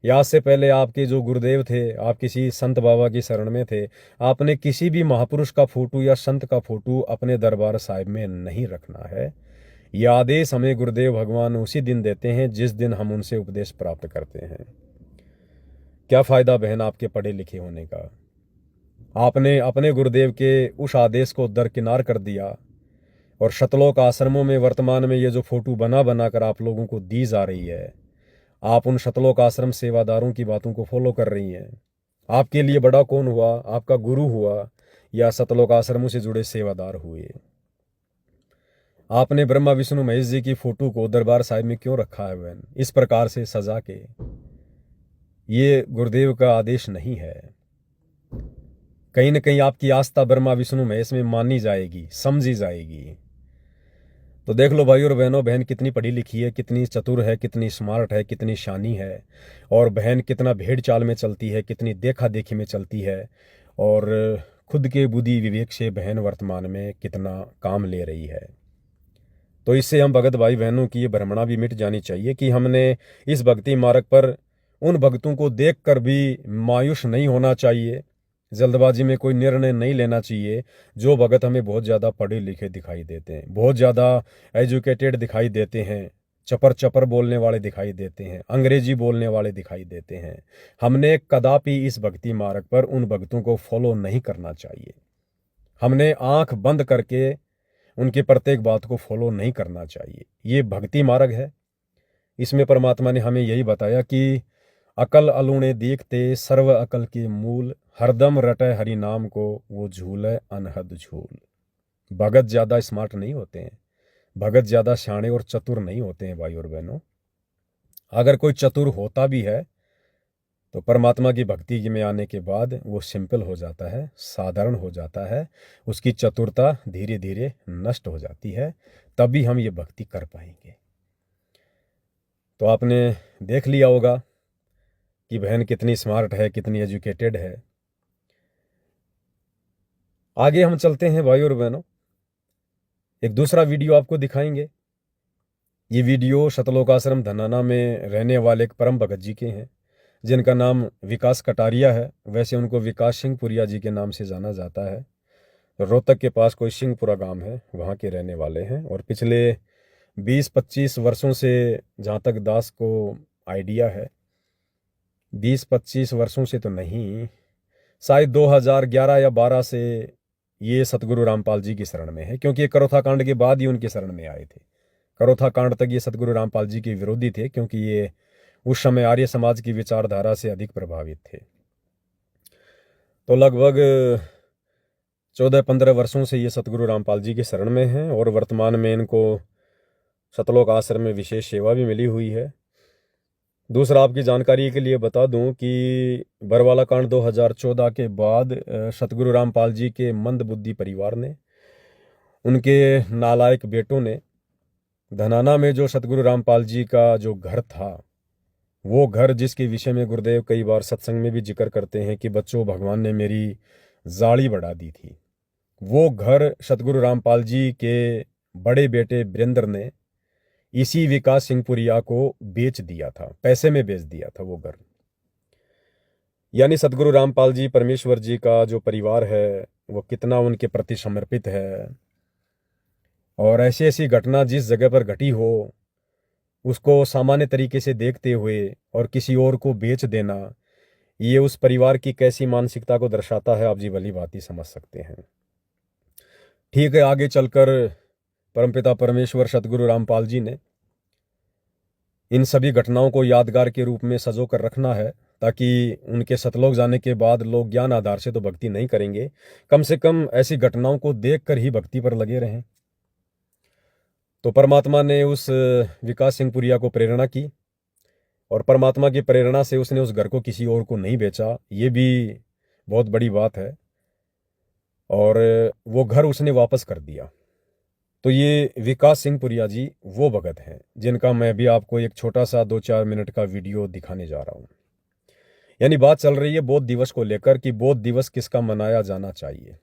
या आज से पहले आपके जो गुरुदेव थे, आप किसी संत बाबा की शरण में थे, आपने किसी भी महापुरुष का फोटो या संत का फोटो अपने दरबार साहिब में नहीं रखना है। यह आदेश हमें गुरुदेव भगवान उसी दिन देते हैं जिस दिन हम उनसे उपदेश प्राप्त करते हैं। क्या फायदा बहन आपके पढ़े लिखे होने का? आपने अपने गुरुदेव के उस आदेश को दरकिनार कर दिया, और शतलोक आश्रमों में वर्तमान में ये जो फोटो बना बनाकर आप लोगों को दी जा रही है, आप उन शतलोक आश्रम सेवादारों की बातों को फॉलो कर रही हैं। आपके लिए बड़ा कौन हुआ? आपका गुरु हुआ या शतलोक आश्रमों से जुड़े सेवादार हुए? आपने ब्रह्मा विष्णु महेश जी की फोटो को दरबार साहिब में क्यों रखा है बहन, इस प्रकार से सजा के? ये गुरुदेव का आदेश नहीं है। कहीं ना कहीं आपकी आस्था ब्रह्मा विष्णु महेश में मानी जाएगी, समझी जाएगी। तो देख लो भाई और बहनों, बहन कितनी पढ़ी लिखी है, कितनी चतुर है, कितनी स्मार्ट है, कितनी शानी है, और बहन कितना भेड़ चाल में चलती है, कितनी देखा देखी में चलती है, और खुद के बुद्धि विवेक से बहन वर्तमान में कितना काम ले रही है। तो इससे हम भगत भाई बहनों की ये भ्रमणा भी मिट जानी चाहिए कि हमने इस भक्ति मार्ग पर उन भक्तों को देख कर भी मायूस नहीं होना चाहिए, जल्दबाजी में कोई निर्णय नहीं लेना चाहिए। जो भगत हमें बहुत ज़्यादा पढ़े लिखे दिखाई देते हैं, बहुत ज़्यादा एजुकेटेड दिखाई देते हैं, चपर चपर बोलने वाले दिखाई देते हैं, अंग्रेजी बोलने वाले दिखाई देते हैं, हमने कदापि इस भक्ति मार्ग पर उन भक्तों को फॉलो नहीं करना चाहिए। हमने आंख बंद करके उनकी प्रत्येक बात को फॉलो नहीं करना चाहिए। ये भक्ति मार्ग है। इसमें परमात्मा ने हमें यही बताया कि अकल अलूणे देखते सर्व अकल के मूल, हरदम रटे हरि नाम को वो झूले अनहद झूल। भगत ज्यादा स्मार्ट नहीं होते हैं, भगत ज्यादा शाणे और चतुर नहीं होते हैं भाई और बहनों। अगर कोई चतुर होता भी है तो परमात्मा की भक्ति में आने के बाद वो सिंपल हो जाता है, साधारण हो जाता है, उसकी चतुरता धीरे धीरे नष्ट हो जाती है, तभी हम ये भक्ति कर पाएंगे। तो आपने देख लिया होगा कि बहन कितनी स्मार्ट है, कितनी एजुकेटेड है। आगे हम चलते हैं भाई और बहनों, एक दूसरा वीडियो आपको दिखाएंगे। ये वीडियो शतलोक आश्रम धनाना में रहने वाले एक परम भगत जी के हैं जिनका नाम विकास कटारिया है। वैसे उनको विकास सिंहपुरिया जी के नाम से जाना जाता है। रोहतक के पास कोई सिंहपुरा गांव है, वहाँ के रहने वाले हैं। और पिछले 20-25 वर्षों से, जहाँ तक दास को आइडिया है, 20-25 वर्षों से तो नहीं, शायद 2011 या 12 से ये सतगुरु रामपाल जी की शरण में है, क्योंकि ये करोथा कांड के बाद ही उनकी शरण में आए थे। करोथा कांड तक ये सतगुरु रामपाल जी के विरोधी थे, क्योंकि ये उस समय आर्य समाज की विचारधारा से अधिक प्रभावित थे। तो लगभग 14-15 वर्षों से ये सतगुरु रामपाल जी के शरण में हैं, और वर्तमान में इनको शतलोक आश्रम में विशेष सेवा भी मिली हुई है। दूसरा, आपकी जानकारी के लिए बता दूं कि बरवाला कांड 2014 के बाद सतगुरु रामपाल जी के मंद बुद्धि परिवार ने, उनके नालायक बेटों ने, धनाना में जो सतगुरु रामपाल जी का जो घर था, वो घर जिसके विषय में गुरुदेव कई बार सत्संग में भी जिक्र करते हैं कि बच्चों, भगवान ने मेरी जाड़ी बढ़ा दी थी, वो घर सतगुरु रामपाल जी के बड़े बेटे वीरेंद्र ने इसी विकास सिंहपुरिया को बेच दिया था, पैसे में बेच दिया था वो घर। यानी सतगुरु रामपाल जी परमेश्वर जी का जो परिवार है वो कितना उनके प्रति समर्पित है, और ऐसी ऐसी घटना जिस जगह पर घटी हो उसको सामान्य तरीके से देखते हुए और किसी और को बेच देना, ये उस परिवार की कैसी मानसिकता को दर्शाता है, आप जी भली भांति समझ सकते हैं। ठीक है, आगे चलकर परमपिता परमेश्वर सतगुरु रामपाल जी ने इन सभी घटनाओं को यादगार के रूप में सजो कर रखना है, ताकि उनके सतलोक जाने के बाद लोग ज्ञान आधार से तो भक्ति नहीं करेंगे, कम से कम ऐसी घटनाओं को देखकर ही भक्ति पर लगे रहें। तो परमात्मा ने उस विकास सिंह पुरिया को प्रेरणा की, और परमात्मा की प्रेरणा से उसने उस घर को किसी और को नहीं बेचा, ये भी बहुत बड़ी बात है, और वो घर उसने वापस कर दिया। तो ये विकास सिंह पुरिया जी वो भगत हैं जिनका मैं भी आपको एक छोटा सा 2-4 मिनट का वीडियो दिखाने जा रहा हूं। यानी बात चल रही है बौद्ध दिवस को लेकर कि बौद्ध दिवस किसका मनाया जाना चाहिए,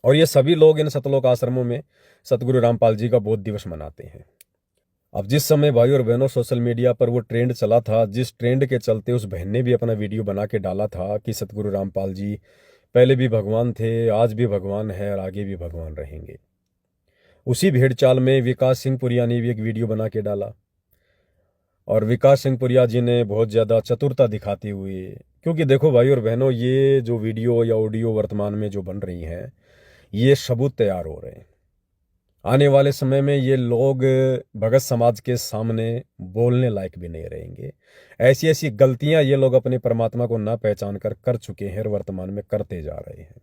और ये सभी लोग इन सतलोक आश्रमों में सतगुरु रामपाल जी का बौद्ध दिवस मनाते हैं। अब जिस समय भाई और बहनों सोशल मीडिया पर वो ट्रेंड चला था, जिस ट्रेंड के चलते उस बहन ने भी अपना वीडियो बना के डाला था कि सतगुरु रामपाल जी पहले भी भगवान थे, आज भी भगवान है और आगे भी भगवान रहेंगे, उसी भेड़ चाल में विकास सिंह पुरिया ने भी एक वीडियो बना के डाला। और विकास सिंह पुरिया जी ने बहुत ज़्यादा चतुरता दिखाते हुए, क्योंकि देखो भाई और बहनों, ये जो वीडियो या ऑडियो वर्तमान में जो बन रही हैं, ये सबूत तैयार हो रहे हैं। आने वाले समय में ये लोग भगत समाज के सामने बोलने लायक भी नहीं रहेंगे। ऐसी ऐसी गलतियां ये लोग अपने परमात्मा को ना पहचान कर चुके हैं और वर्तमान में करते जा रहे हैं।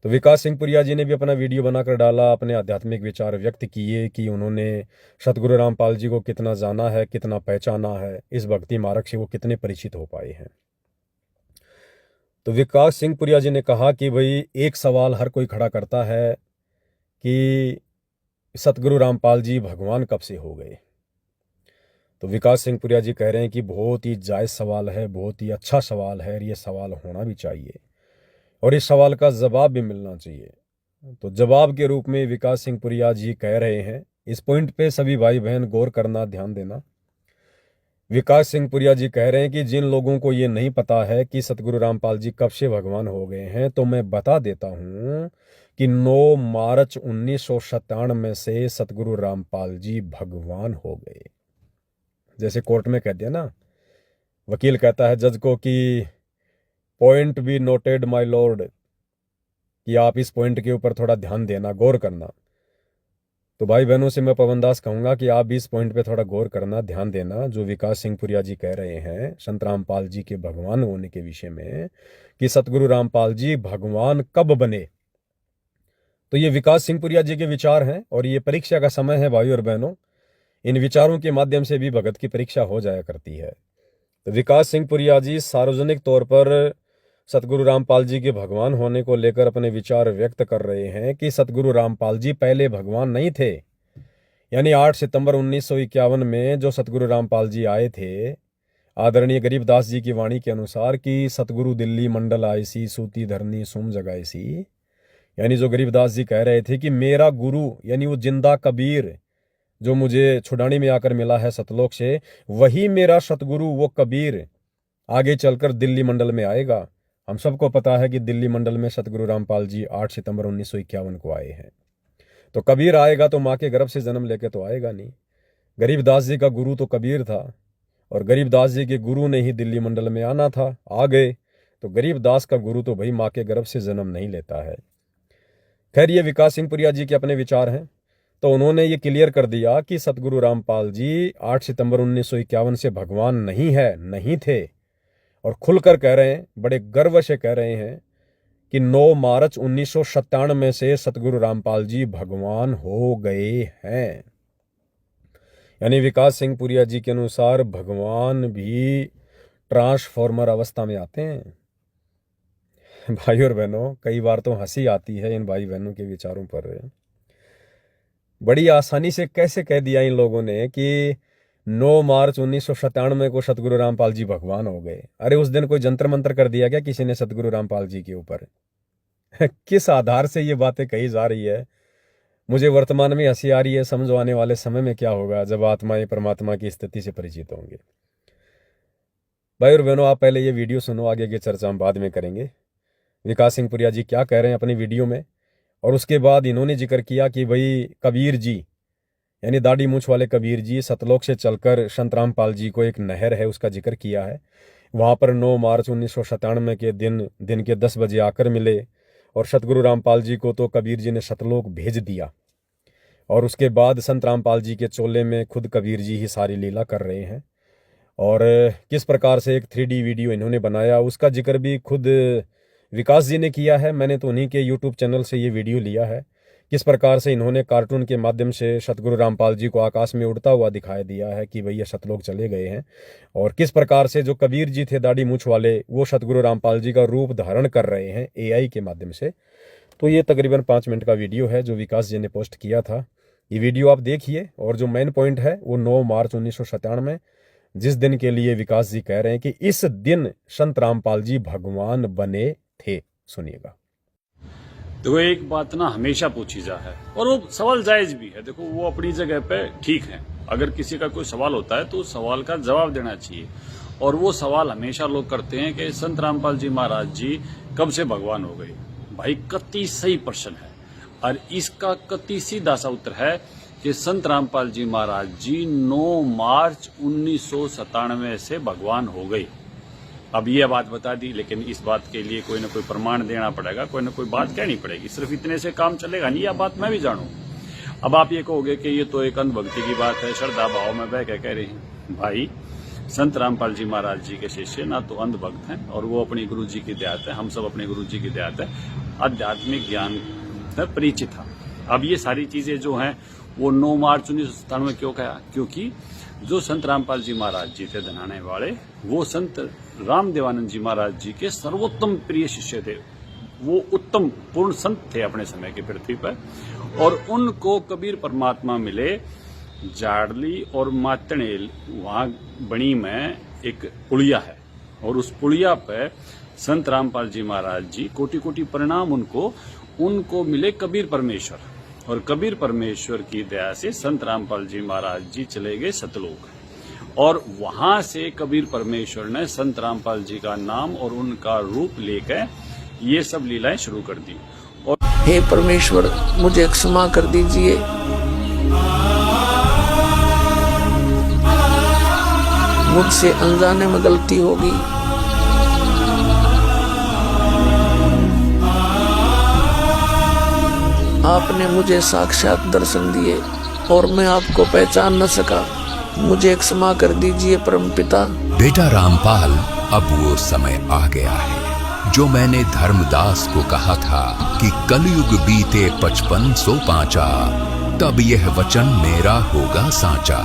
तो विकास सिंह पुरिया जी ने भी अपना वीडियो बनाकर डाला, अपने आध्यात्मिक विचार व्यक्त किए कि उन्होंने सतगुरु रामपाल जी को कितना जाना है, कितना पहचाना है, इस भक्ति मार्ग से वो कितने परिचित हो पाए हैं। तो विकास सिंह पुरिया जी ने कहा कि भाई एक सवाल हर कोई खड़ा करता है कि सतगुरु रामपाल जी भगवान कब से हो गए। तो विकास सिंह पुरिया जी कह रहे हैं कि बहुत ही जायज़ सवाल है, बहुत ही अच्छा सवाल है, और ये सवाल होना भी चाहिए और इस सवाल का जवाब भी मिलना चाहिए। तो जवाब के रूप में विकास सिंह पुरिया जी कह रहे हैं, इस पॉइंट पे सभी भाई बहन गौर करना, ध्यान देना। विकास सिंह पुरिया जी कह रहे हैं कि जिन लोगों को ये नहीं पता है कि सतगुरु रामपाल जी कब से भगवान हो गए हैं, तो मैं बता देता हूं कि 9 मार्च 1997 से सतगुरु रामपाल जी भगवान हो गए। जैसे कोर्ट में कह दिया ना, वकील कहता है जज को कि point be noted my Lord, कि आप इस पॉइंट के ऊपर थोड़ा ध्यान देना, गौर करना। तो भाई बहनों से मैं पवन दास कहूंगा कि आप भी इस पॉइंट पे थोड़ा गौर करना, ध्यान देना, जो विकास सिंह पुरिया जी कह रहे हैं संत रामपाल जी के भगवान होने के विषय में, कि सतगुरु रामपाल जी भगवान कब बने। तो ये विकास सिंह पुरिया जी के विचार हैं, और ये परीक्षा का समय है भाई और बहनों। इन विचारों के माध्यम से भी भगत की परीक्षा हो जाया करती है। तो विकास सिंह पुरिया जी सार्वजनिक तौर पर सतगुरु रामपाल जी के भगवान होने को लेकर अपने विचार व्यक्त कर रहे हैं कि सतगुरु रामपाल जी पहले भगवान नहीं थे। यानी 8 सितंबर 1951 में जो सतगुरु रामपाल जी आए थे, आदरणीय गरीबदास जी की वाणी के अनुसार कि सतगुरु दिल्ली मंडल आयसी, सूती धरनी सुम जगायसी, यानी जो गरीबदास जी कह रहे थे कि मेरा गुरु यानी वो जिंदा कबीर जो मुझे छुड़ाने में आकर मिला है सतलोक से, वही मेरा सतगुरु वो कबीर आगे चलकर दिल्ली मंडल में आएगा। हम सबको पता है कि दिल्ली मंडल में सतगुरु रामपाल जी 8 सितंबर 1951 को आए हैं। तो कबीर आएगा तो माँ के गर्भ से जन्म लेके तो आएगा नहीं। गरीबदास जी का गुरु तो कबीर था, और गरीबदास जी के गुरु ने ही दिल्ली मंडल में आना था, आ गए। तो गरीबदास का गुरु तो भाई माँ के गर्भ से जन्म नहीं लेता है। खैर, ये विकास सिंह पुरिया जी के अपने विचार हैं। तो उन्होंने ये क्लियर कर दिया कि सतगुरु रामपाल जी 8 सितंबर 1951 से भगवान नहीं है, नहीं थे, और खुलकर कह रहे हैं, बड़े गर्व से कह रहे हैं कि 9 मार्च 1997 से सतगुरु रामपाल जी भगवान हो गए हैं। यानी विकास सिंह पुरिया जी के अनुसार भगवान भी ट्रांसफॉर्मर अवस्था में आते हैं। भाई और बहनों, कई बार तो हंसी आती है इन भाई बहनों के विचारों पर। बड़ी आसानी से कैसे कह दिया इन लोगों ने कि 9 मार्च 1997 को सतगुरु रामपाल जी भगवान हो गए। अरे उस दिन कोई जंतर मंतर कर दिया क्या किसी ने सतगुरु रामपाल जी के ऊपर? किस आधार से ये बातें कही जा रही है? मुझे वर्तमान में हंसी आ रही है, समझो आने वाले समय में क्या होगा जब आत्माएं परमात्मा की स्थिति से परिचित होंगे। भाई और बहनों, आप पहले ये वीडियो सुनो, आगे की चर्चा हम बाद में करेंगे। विकास सिंह पुरिया जी क्या कह रहे हैं अपनी वीडियो में, और उसके बाद इन्होंने जिक्र किया कि भाई कबीर जी यानी दाढ़ी मूंछ वाले कबीर जी सतलोक से चलकर संत रामपाल जी को एक नहर है उसका जिक्र किया है। वहाँ पर 9 मार्च 1997 के दिन के 10 बजे आकर मिले, और सतगुरु रामपाल जी को तो कबीर जी ने सतलोक भेज दिया। और उसके बाद संत रामपाल जी के चोले में खुद कबीर जी ही सारी लीला कर रहे हैं। और किस प्रकार से एक 3D वीडियो इन्होंने बनाया उसका जिक्र भी खुद विकास जी ने किया है। मैंने तो उन्हीं के यूट्यूब चैनल से ये वीडियो लिया है। किस प्रकार से इन्होंने कार्टून के माध्यम से सतगुरु रामपाल जी को आकाश में उड़ता हुआ दिखाई दिया है कि भैया सतलोक चले गए हैं, और किस प्रकार से जो कबीर जी थे दाढ़ी मूंछ वाले वो सतगुरु रामपाल जी का रूप धारण कर रहे हैं AI के माध्यम से। तो ये तकरीबन 5 मिनट का वीडियो है जो विकास जी ने पोस्ट किया था। ये वीडियो आप देखिए, और जो मेन पॉइंट है वो 9 मार्च 1997 जिस दिन के लिए विकास जी कह रहे हैं कि इस दिन संत रामपाल जी भगवान बने थे। सुनिएगा। देखो, एक बात ना हमेशा पूछी जा है, और वो सवाल जायज भी है। देखो, वो अपनी जगह पे ठीक है। अगर किसी का कोई सवाल होता है तो उस सवाल का जवाब देना चाहिए। और वो सवाल हमेशा लोग करते हैं कि संत रामपाल जी महाराज जी कब से भगवान हो गए। भाई, कति सही प्रश्न है, और इसका कति सीधा सा उत्तर है कि संत रामपाल जी महाराज जी 9 मार्च 1997 से भगवान हो गए। अब ये बात बता दी, लेकिन इस बात के लिए कोई ना कोई प्रमाण देना पड़ेगा, कोई ना कोई बात कहनी पड़ेगी। सिर्फ इतने से काम चलेगा नहीं, यह बात मैं भी जानूं। अब आप ये कहोगे कि ये तो एक अंधभक्ति की बात है, श्रद्धा भाव में बह कह रहे हैं। भाई, संत रामपाल जी महाराज जी के शिष्य ना तो अंधभक्त हैं, और वो अपनी गुरु जी की देहात है। हम सब अपने गुरु जी की देहात है, आध्यात्मिक ज्ञान से परिचित है। अब ये सारी चीजें जो हैं वो 9 मार्च 1997 क्यों कहा? क्योंकि जो संत रामपाल जी महाराज जी थे धनाने वाले, वो संत रामदेवानंद जी महाराज जी के सर्वोत्तम प्रिय शिष्य थे। वो उत्तम पूर्ण संत थे अपने समय की पृथ्वी पर, और उनको कबीर परमात्मा मिले जाड़ली और मातणेल, वहां बणी में एक पुलिया है, और उस पुलिया पे संत रामपाल जी महाराज जी कोटि कोटि प्रणाम उनको मिले कबीर परमेश्वर, और कबीर परमेश्वर की दया से संत रामपाल जी महाराज जी चले गए सतलोक, और वहां से कबीर परमेश्वर ने संत रामपाल जी का नाम और उनका रूप लेकर ये सब लीलाएं शुरू कर दी। और हे परमेश्वर, मुझे क्षमा कर दीजिए। मुझसे अनजाने में गलती होगी। आपने मुझे साक्षात दर्शन दिए और मैं आपको पहचान न सका। मुझे क्षमा कर दीजिए परमपिता। बेटा रामपाल, अब वो समय आ गया है जो मैंने धर्मदास को कहा था कि कलयुग बीते 5505 तब यह वचन मेरा होगा साचा।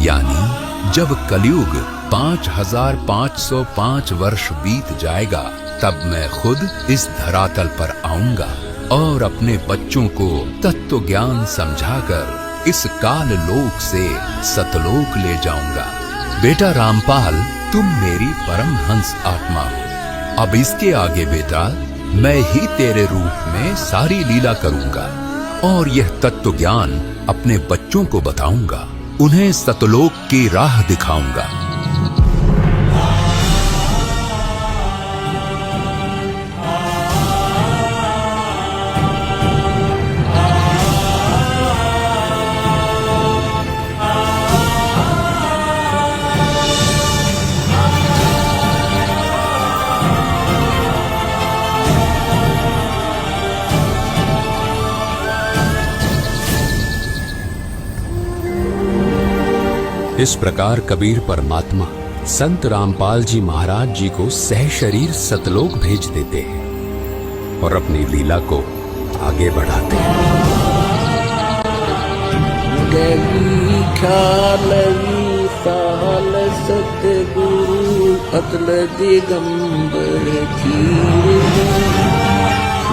यानी जब कलयुग 5505 वर्ष बीत जाएगा तब मैं खुद इस धरातल पर आऊंगा और अपने बच्चों को तत्व ज्ञान समझाकर इस काल लोक से सतलोक ले जाऊंगा। बेटा रामपाल, तुम मेरी परमहंस आत्मा हो। अब इसके आगे बेटा मैं ही तेरे रूप में सारी लीला करूंगा और यह तत्व ज्ञान अपने बच्चों को बताऊंगा, उन्हें सतलोक की राह दिखाऊंगा। इस प्रकार कबीर परमात्मा संत रामपाल जी महाराज जी को सह शरीर सतलोक भेज देते हैं और अपनी लीला को आगे बढ़ाते हैं। गली ख्यालवी साल सतगुरु अतल दिगंबर खीर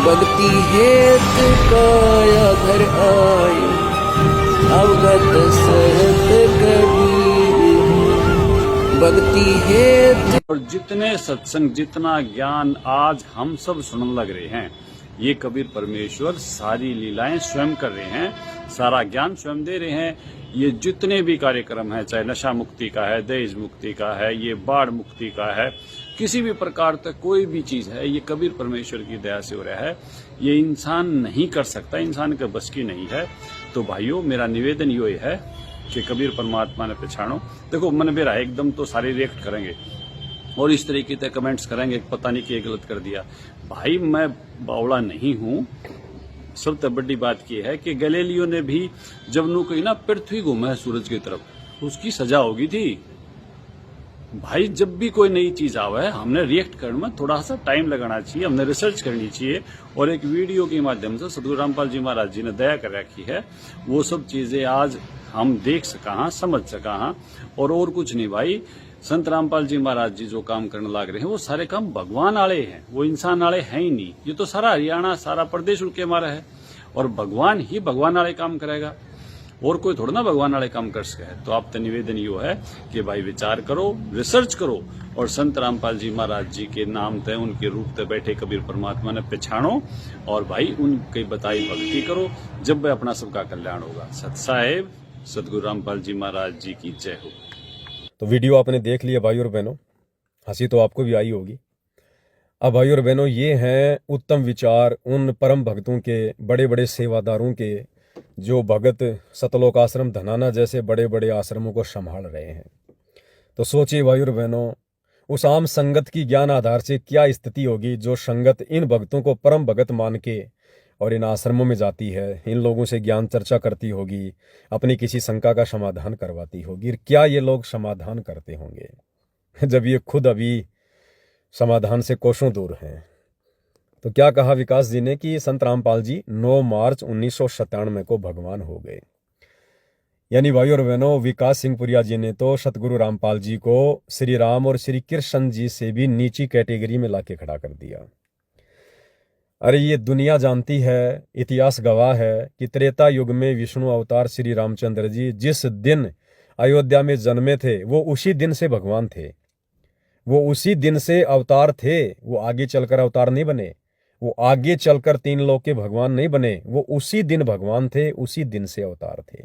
भक्ति हेत काया घर आए अवगत सहत कबीर भक्ति हेत। और जितने सत्संग, जितना ज्ञान आज हम सब सुनने लग रहे हैं, ये कबीर परमेश्वर सारी लीलाएं स्वयं कर रहे हैं, सारा ज्ञान स्वयं दे रहे हैं। ये जितने भी कार्यक्रम है, चाहे नशा मुक्ति का है, दहेज मुक्ति का है, ये बाढ़ मुक्ति का है, किसी भी प्रकार तक कोई भी चीज है, ये कबीर परमेश्वर की दया से हो रहा है। ये इंसान नहीं कर सकता, इंसान के बस की नहीं है। तो भाइयों, मेरा निवेदन ये है कि कबीर परमात्मा ने पहचानो। देखो, मन मेरा एकदम तो सारे रिएक्ट करेंगे और इस तरीके से कमेंट्स करेंगे, पता नहीं क्या गलत कर दिया। भाई, मैं बावड़ा नहीं हूं। सबसे बड़ी बात यह है कि गैलीलियो ने भी जब नु कही ना पृथ्वी घूमा है सूरज की तरफ, उसकी सजा होगी थी। भाई, जब भी कोई नई चीज आवे, हमने रिएक्ट करने में थोड़ा सा टाइम लगाना चाहिए, हमने रिसर्च करनी चाहिए। और एक वीडियो के माध्यम से सतगुरु रामपाल जी महाराज जी ने दया कर रखी है, वो सब चीजें आज हम देख सका, समझ सका। और कुछ नहीं भाई, संत रामपाल जी महाराज जी जो काम करने लग रहे हैं, वो सारे काम भगवान आले हैं, वो इंसान आले हैं ही नहीं। ये तो सारा हरियाणा, सारा प्रदेश उनके हमारा है, और भगवान ही भगवान आले काम करेगा, और कोई थोड़ा ना भगवान वाले काम कर सके। तो आप तो निवेदन यो है कि भाई विचार करो, रिसर्च करो, और संत रामपाल जी महाराज जी के नाम ते, उनके रूप ते बैठे कबीर परमात्मा ने पहचानो, और भाई उनकी बताई भक्ति करो, जब वह अपना सबका कल्याण होगा। सत साहेब, सतगुरु रामपाल जी महाराज जी की जय हो। तो वीडियो आपने देख लिया भाई और बहनों, हंसी तो आपको भी आई होगी। अब भाई और बहनों, ये हैं उत्तम विचार उन परम भक्तों के, बड़े बड़े सेवादारों के, जो भगत सतलोक आश्रम धनाना जैसे बड़े बड़े आश्रमों को संभाल रहे हैं। तो सोचिए भाई और बहनों, उस आम संगत की ज्ञान आधार से क्या स्थिति होगी जो संगत इन भक्तों को परम भगत मान के और इन आश्रमों में जाती है, इन लोगों से ज्ञान चर्चा करती होगी, अपनी किसी शंका का समाधान करवाती होगी। क्या ये लोग समाधान करते होंगे जब ये खुद अभी समाधान से कोसों दूर हैं? तो क्या कहा विकास जी ने कि संत रामपाल जी 9 मार्च 1997 को भगवान हो गए। यानी भाई और बहनों, विकास सिंह पुरिया जी ने तो सतगुरु रामपाल जी को श्री राम और श्री कृष्ण जी से भी नीची कैटेगरी में लाके खड़ा कर दिया। अरे ये दुनिया जानती है, इतिहास गवाह है कि त्रेता युग में विष्णु अवतार श्री रामचंद्र जी जिस दिन अयोध्या में जन्मे थे, वो उसी दिन से भगवान थे, वो उसी दिन से अवतार थे। वो आगे चलकर अवतार नहीं बने, वो आगे चलकर 3 लोक के भगवान नहीं बने, वो उसी दिन भगवान थे, उसी दिन से अवतार थे।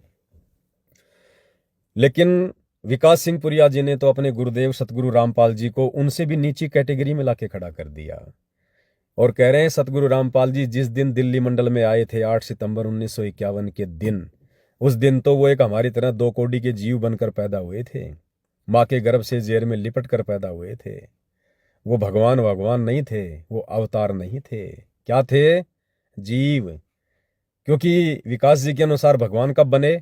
लेकिन विकास सिंह पुरिया जी ने तो अपने गुरुदेव सतगुरु रामपाल जी को उनसे भी नीची कैटेगरी में लाके खड़ा कर दिया, और कह रहे हैं सतगुरु रामपाल जी जिस दिन दिल्ली मंडल में आए थे 8 सितंबर 1951 के दिन, उस दिन तो वो एक हमारी तरह 2 कोड़ी के जीव बनकर पैदा हुए थे, माँ के गर्भ से जेर में लिपट कर पैदा हुए थे। वो भगवान नहीं थे, वो अवतार नहीं थे। क्या थे? जीव। क्योंकि विकास जी के अनुसार भगवान कब बने?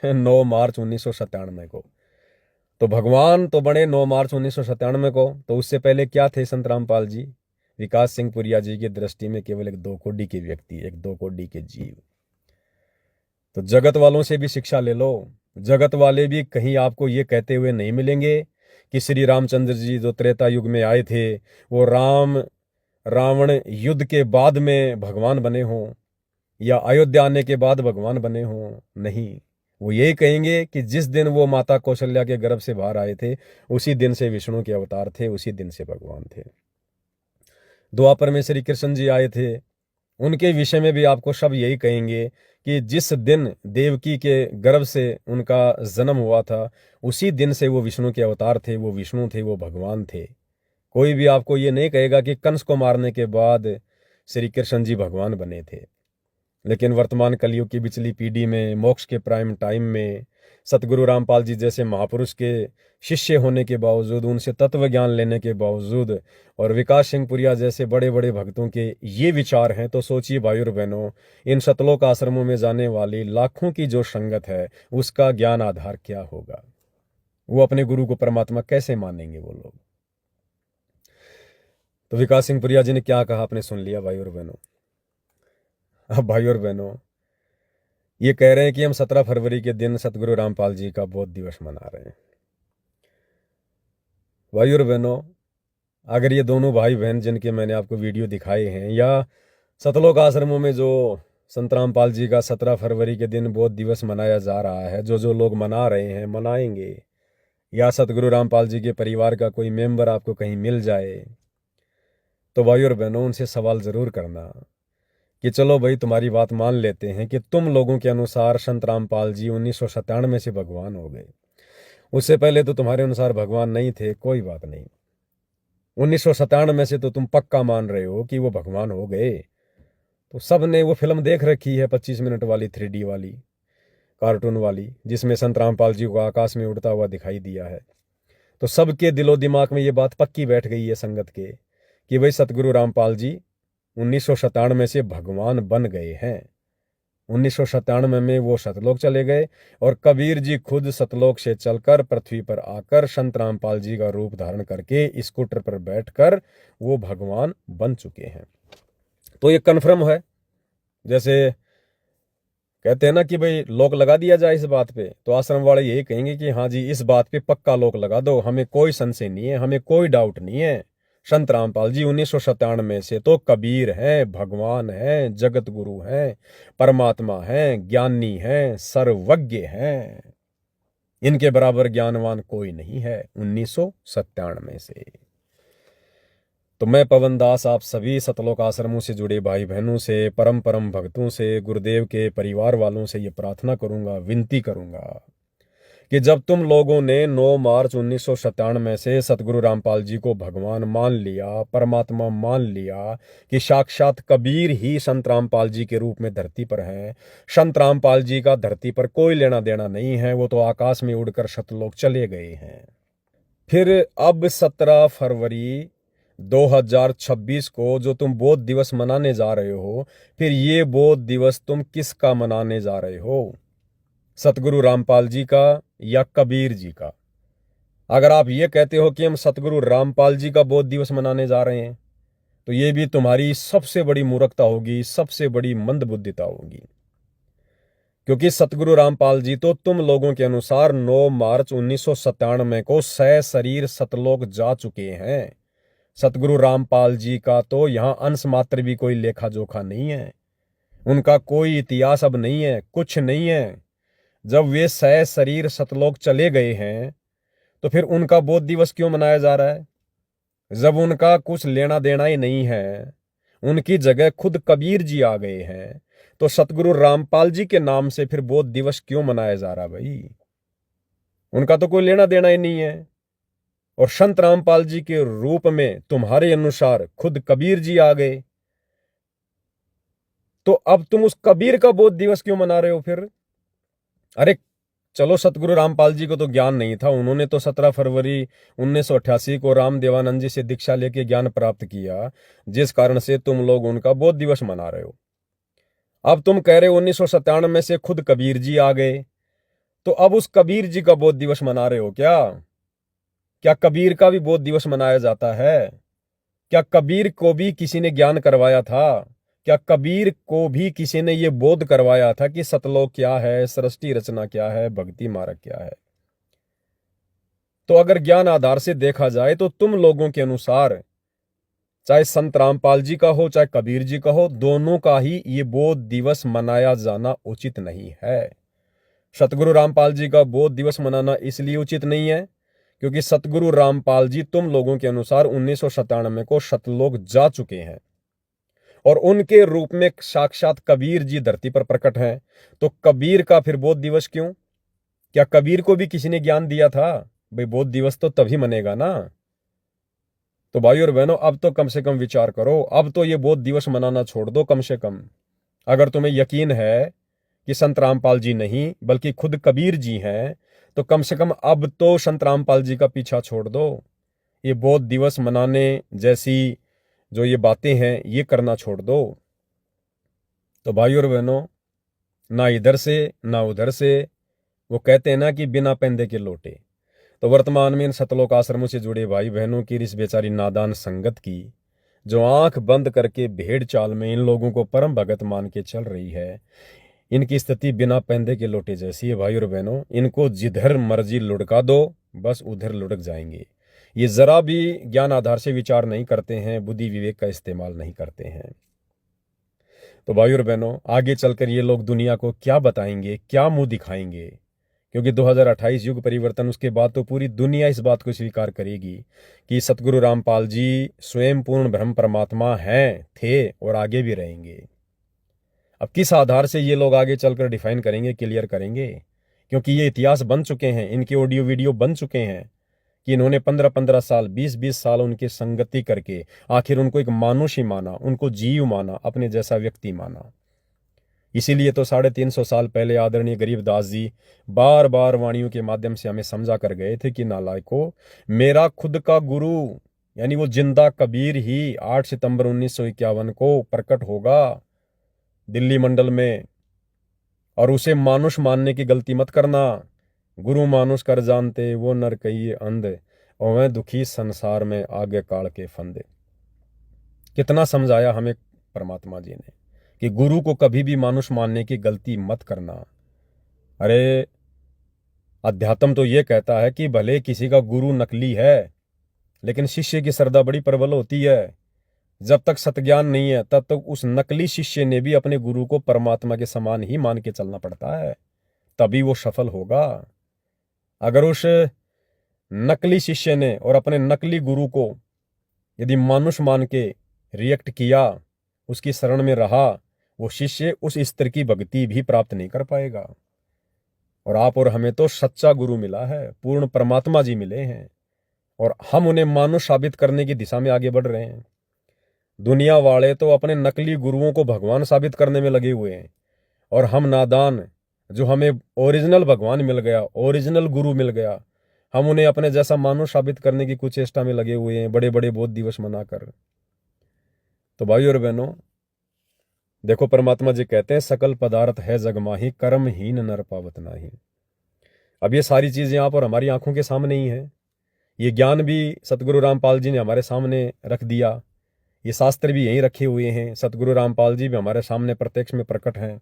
9 मार्च 1997 को। तो भगवान तो बने 9 मार्च 1997 को, तो उससे पहले क्या थे संत रामपाल जी? विकास सिंह पुरिया जी की दृष्टि में केवल एक 2 कोड़ी के व्यक्ति, एक 2 कोड़ी के जीव। तो जगत वालों से भी शिक्षा ले लो। जगत वाले भी कहीं आपको ये कहते हुए नहीं मिलेंगे कि श्री रामचंद्र जी जो त्रेता युग में आए थे, वो राम रावण युद्ध के बाद में भगवान बने हों, या अयोध्या आने के बाद भगवान बने हों। नहीं, वो यही कहेंगे कि जिस दिन वो माता कौशल्या के गर्भ से बाहर आए थे, उसी दिन से विष्णु के अवतार थे, उसी दिन से भगवान थे। द्वापर में श्री कृष्ण जी आए थे, उनके विषय में भी आपको सब यही कहेंगे कि जिस दिन देवकी के गर्भ से उनका जन्म हुआ था, उसी दिन से वो विष्णु के अवतार थे, वो विष्णु थे, वो भगवान थे। कोई भी आपको ये नहीं कहेगा कि कंस को मारने के बाद श्री कृष्ण जी भगवान बने थे। लेकिन वर्तमान कलयुग की पिछली पीढ़ी में, मोक्ष के प्राइम टाइम में, सतगुरु रामपाल जी जैसे महापुरुष के शिष्य होने के बावजूद, उनसे तत्व ज्ञान लेने के बावजूद, और विकास सिंह पुरिया जैसे बड़े बड़े भक्तों के ये विचार हैं, तो सोचिए भाई और बहनों, इन सतलोक आश्रमों में जाने वाली लाखों की जो संगत है, उसका ज्ञान आधार क्या होगा? वो अपने गुरु को परमात्मा कैसे मानेंगे वो लोग? तो विकास सिंह पुरिया जी ने क्या कहा आपने सुन लिया भाई और बहनों। अब भाई और बहनों, ये कह रहे हैं कि हम 17 फरवरी के दिन सतगुरु रामपाल जी का बोध दिवस मना रहे हैं। भाई और बहनों, अगर ये दोनों भाई बहन जिनके मैंने आपको वीडियो दिखाए हैं, या सतलोक आश्रमों में जो संत रामपाल जी का 17 फरवरी के दिन बोध दिवस मनाया जा रहा है, जो लोग मना रहे हैं, मनाएंगे, या सतगुरु रामपाल जी के परिवार का कोई मेंबर आपको कहीं मिल जाए, तो भाई और बहनों, उनसे सवाल ज़रूर करना कि चलो भाई, तुम्हारी बात मान लेते हैं कि तुम लोगों के अनुसार संत रामपाल जी 1997 से भगवान हो गए। उससे पहले तो तुम्हारे अनुसार भगवान नहीं थे, कोई बात नहीं। 1997 से तो तुम पक्का मान रहे हो कि वो भगवान हो गए। तो सब ने वो फिल्म देख रखी है, 25 मिनट वाली 3D वाली, कार्टून वाली, जिसमें संत रामपाल जी को आकाश में उड़ता हुआ दिखाई दिया है। तो सबके दिलो दिमाग में ये बात पक्की बैठ गई है संगत के कि भाई सतगुरु रामपाल जी 1997 से भगवान बन गए हैं। 1997 में वो सतलोक चले गए और कबीर जी खुद सतलोक से चलकर पृथ्वी पर आकर संत रामपाल जी का रूप धारण करके स्कूटर पर बैठकर वो भगवान बन चुके हैं। तो ये कन्फर्म है। जैसे कहते हैं ना कि भाई लोक लगा दिया जाए इस बात पे, तो आश्रम वाले यही कहेंगे कि हाँ जी, इस बात पे पक्का लोक लगा दो, हमें कोई संशय नहीं है, हमें कोई डाउट नहीं है। संत रामपाल जी 1997 से तो कबीर हैं, भगवान हैं, जगत गुरु हैं, परमात्मा हैं, ज्ञानी हैं, सर्वज्ञ हैं। इनके बराबर ज्ञानवान कोई नहीं है 1997 से। तो मैं पवन दास आप सभी सतलोक आश्रमों से जुड़े भाई बहनों से, परम परम भक्तों से, गुरुदेव के परिवार वालों से ये प्रार्थना करूंगा, विनती करूंगा कि जब तुम लोगों ने 9 मार्च 1997 से सतगुरु रामपाल जी को भगवान मान लिया, परमात्मा मान लिया कि साक्षात कबीर ही संत रामपाल जी के रूप में धरती पर हैं, संत रामपाल जी का धरती पर कोई लेना देना नहीं है, वो तो आकाश में उड़कर सतलोक चले गए हैं। फिर अब 17 फरवरी 2026 को जो तुम बोध दिवस मनाने जा रहे हो, फिर ये बोध दिवस तुम किसका मनाने जा रहे हो? सतगुरु रामपाल जी का या कबीर जी का? अगर आप ये कहते हो कि हम सतगुरु रामपाल जी का बोध दिवस मनाने जा रहे हैं, तो ये भी तुम्हारी सबसे बड़ी मूर्खता होगी, सबसे बड़ी मंदबुद्धिता होगी। क्योंकि सतगुरु रामपाल जी तो तुम लोगों के अनुसार 9 मार्च 1997 को सह शरीर सतलोक जा चुके हैं। सतगुरु रामपाल जी का तो यहां अंश मात्र भी कोई लेखा जोखा नहीं है, उनका कोई इतिहास अब नहीं है, कुछ नहीं है। जब वे सह शरीर सतलोक चले गए हैं तो फिर उनका बोध दिवस क्यों मनाया जा रहा है? जब उनका कुछ लेना देना ही नहीं है, उनकी जगह खुद कबीर जी आ गए हैं, तो सतगुरु रामपाल जी के नाम से फिर बोध दिवस क्यों मनाया जा रहा भाई? उनका तो कोई लेना देना ही नहीं है। और संत रामपाल जी के रूप में तुम्हारे अनुसार खुद कबीर जी आ गए, तो अब तुम उस कबीर का बोध दिवस क्यों मना रहे हो फिर? अरे चलो, सतगुरु रामपाल जी को तो ज्ञान नहीं था, उन्होंने तो 17 फरवरी 1988 को राम देवानंद जी से दीक्षा लेके ज्ञान प्राप्त किया, जिस कारण से तुम लोग उनका बोध दिवस मना रहे हो। अब तुम कह रहे हो 1997 से खुद कबीर जी आ गए, तो अब उस कबीर जी का बोध दिवस मना रहे हो क्या? क्या कबीर का भी बोध दिवस मनाया जाता है? क्या कबीर को भी किसी ने ज्ञान करवाया था? क्या कबीर को भी किसी ने यह बोध करवाया था कि सतलोक क्या है, सृष्टि रचना क्या है, भक्ति मार्ग क्या है? तो अगर ज्ञान आधार से देखा जाए तो तुम लोगों के अनुसार चाहे संत रामपाल जी का हो, चाहे कबीर जी का हो, दोनों का ही ये बोध दिवस मनाया जाना उचित नहीं है। सतगुरु रामपाल जी का बोध दिवस मनाना इसलिए उचित नहीं है क्योंकि सतगुरु रामपाल जी तुम लोगों के अनुसार 1997 को सतलोक जा चुके हैं और उनके रूप में साक्षात कबीर जी धरती पर प्रकट हैं। तो कबीर का फिर बोध दिवस क्यों? क्या कबीर को भी किसी ने ज्ञान दिया था? भाई बोध दिवस तो तभी मनेगा ना। तो भाई और बहनों, अब तो कम से कम विचार करो, अब तो ये बोध दिवस मनाना छोड़ दो कम से कम। अगर तुम्हें यकीन है कि संत रामपाल जी नहीं बल्कि खुद कबीर जी हैं, तो कम से कम अब तो संत रामपाल जी का पीछा छोड़ दो। ये बोध दिवस मनाने जैसी जो ये बातें हैं ये करना छोड़ दो। तो भाई और बहनों, ना इधर से ना उधर से, वो कहते हैं ना कि बिना पेंदे के लोटे। तो वर्तमान में इन सतलोक आश्रमों से जुड़े भाई बहनों की इस बेचारी नादान संगत की जो आंख बंद करके भेड़ चाल में इन लोगों को परम भगत मान के चल रही है, इनकी स्थिति बिना पेंदे के लोटे जैसी है। भाई और बहनों, इनको जिधर मर्जी लुढ़का दो, बस उधर लुढ़क जाएंगे। ये जरा भी ज्ञान आधार से विचार नहीं करते हैं, बुद्धि विवेक का इस्तेमाल नहीं करते हैं। तो भाई और बहनों, आगे चलकर ये लोग दुनिया को क्या बताएंगे, क्या मुंह दिखाएंगे, क्योंकि 2028 युग परिवर्तन उसके बाद तो पूरी दुनिया इस बात को स्वीकार करेगी कि सतगुरु रामपाल जी स्वयं पूर्ण ब्रह्म परमात्मा हैं, थे और आगे भी रहेंगे। अब किस आधार से ये लोग आगे चलकर डिफाइन करेंगे, क्लियर करेंगे, क्योंकि ये इतिहास बन चुके हैं, इनके ऑडियो वीडियो बन चुके हैं कि इन्होंने 15-15 साल 20-20 साल उनके संगति करके आखिर उनको एक मानुष ही माना, उनको जीव माना, अपने जैसा व्यक्ति माना। इसीलिए तो 350 साल पहले आदरणीय गरीबदास जी बार बार वाणियों के माध्यम से हमें समझा कर गए थे कि नालायको, मेरा खुद का गुरु यानी वो जिंदा कबीर ही 8 सितंबर 1951 को प्रकट होगा दिल्ली मंडल में, और उसे मानुष मानने की गलती मत करना। गुरु मानुष कर जानते वो नर कहिए अंध, और वह दुखी संसार में आगे काल के फंदे। कितना समझाया हमें परमात्मा जी ने कि गुरु को कभी भी मानुष मानने की गलती मत करना। अरे अध्यात्म तो ये कहता है कि भले किसी का गुरु नकली है, लेकिन शिष्य की श्रद्धा बड़ी प्रबल होती है। जब तक सतज्ञान नहीं है तब तक उस नकली शिष्य ने भी अपने गुरु को परमात्मा के समान ही मान के चलना पड़ता है, तभी वो सफल होगा। अगर उस नकली शिष्य ने और अपने नकली गुरु को यदि मानुष मान के रिएक्ट किया, उसकी शरण में रहा, वो शिष्य उस स्तर की भक्ति भी प्राप्त नहीं कर पाएगा। और आप और हमें तो सच्चा गुरु मिला है, पूर्ण परमात्मा जी मिले हैं, और हम उन्हें मानुष साबित करने की दिशा में आगे बढ़ रहे हैं। दुनिया वाले तो अपने नकली गुरुओं को भगवान साबित करने में लगे हुए हैं, और हम नादान जो हमें ओरिजिनल भगवान मिल गया, ओरिजिनल गुरु मिल गया, हम उन्हें अपने जैसा मानुष साबित करने की कुछ चेष्टा में लगे हुए हैं, बड़े बड़े बोध दिवस मनाकर। तो भाई और बहनों, देखो परमात्मा जी कहते हैं सकल पदार्थ है जग माही, कर्महीन नर पावत नाही। अब ये सारी चीजें यहाँ पर हमारी आंखों के सामने ही है। ये ज्ञान भी सतगुरु रामपाल जी ने हमारे सामने रख दिया, ये शास्त्र भी यहीं रखे हुए हैं, सतगुरु रामपाल जी भी हमारे सामने प्रत्यक्ष में प्रकट हैं।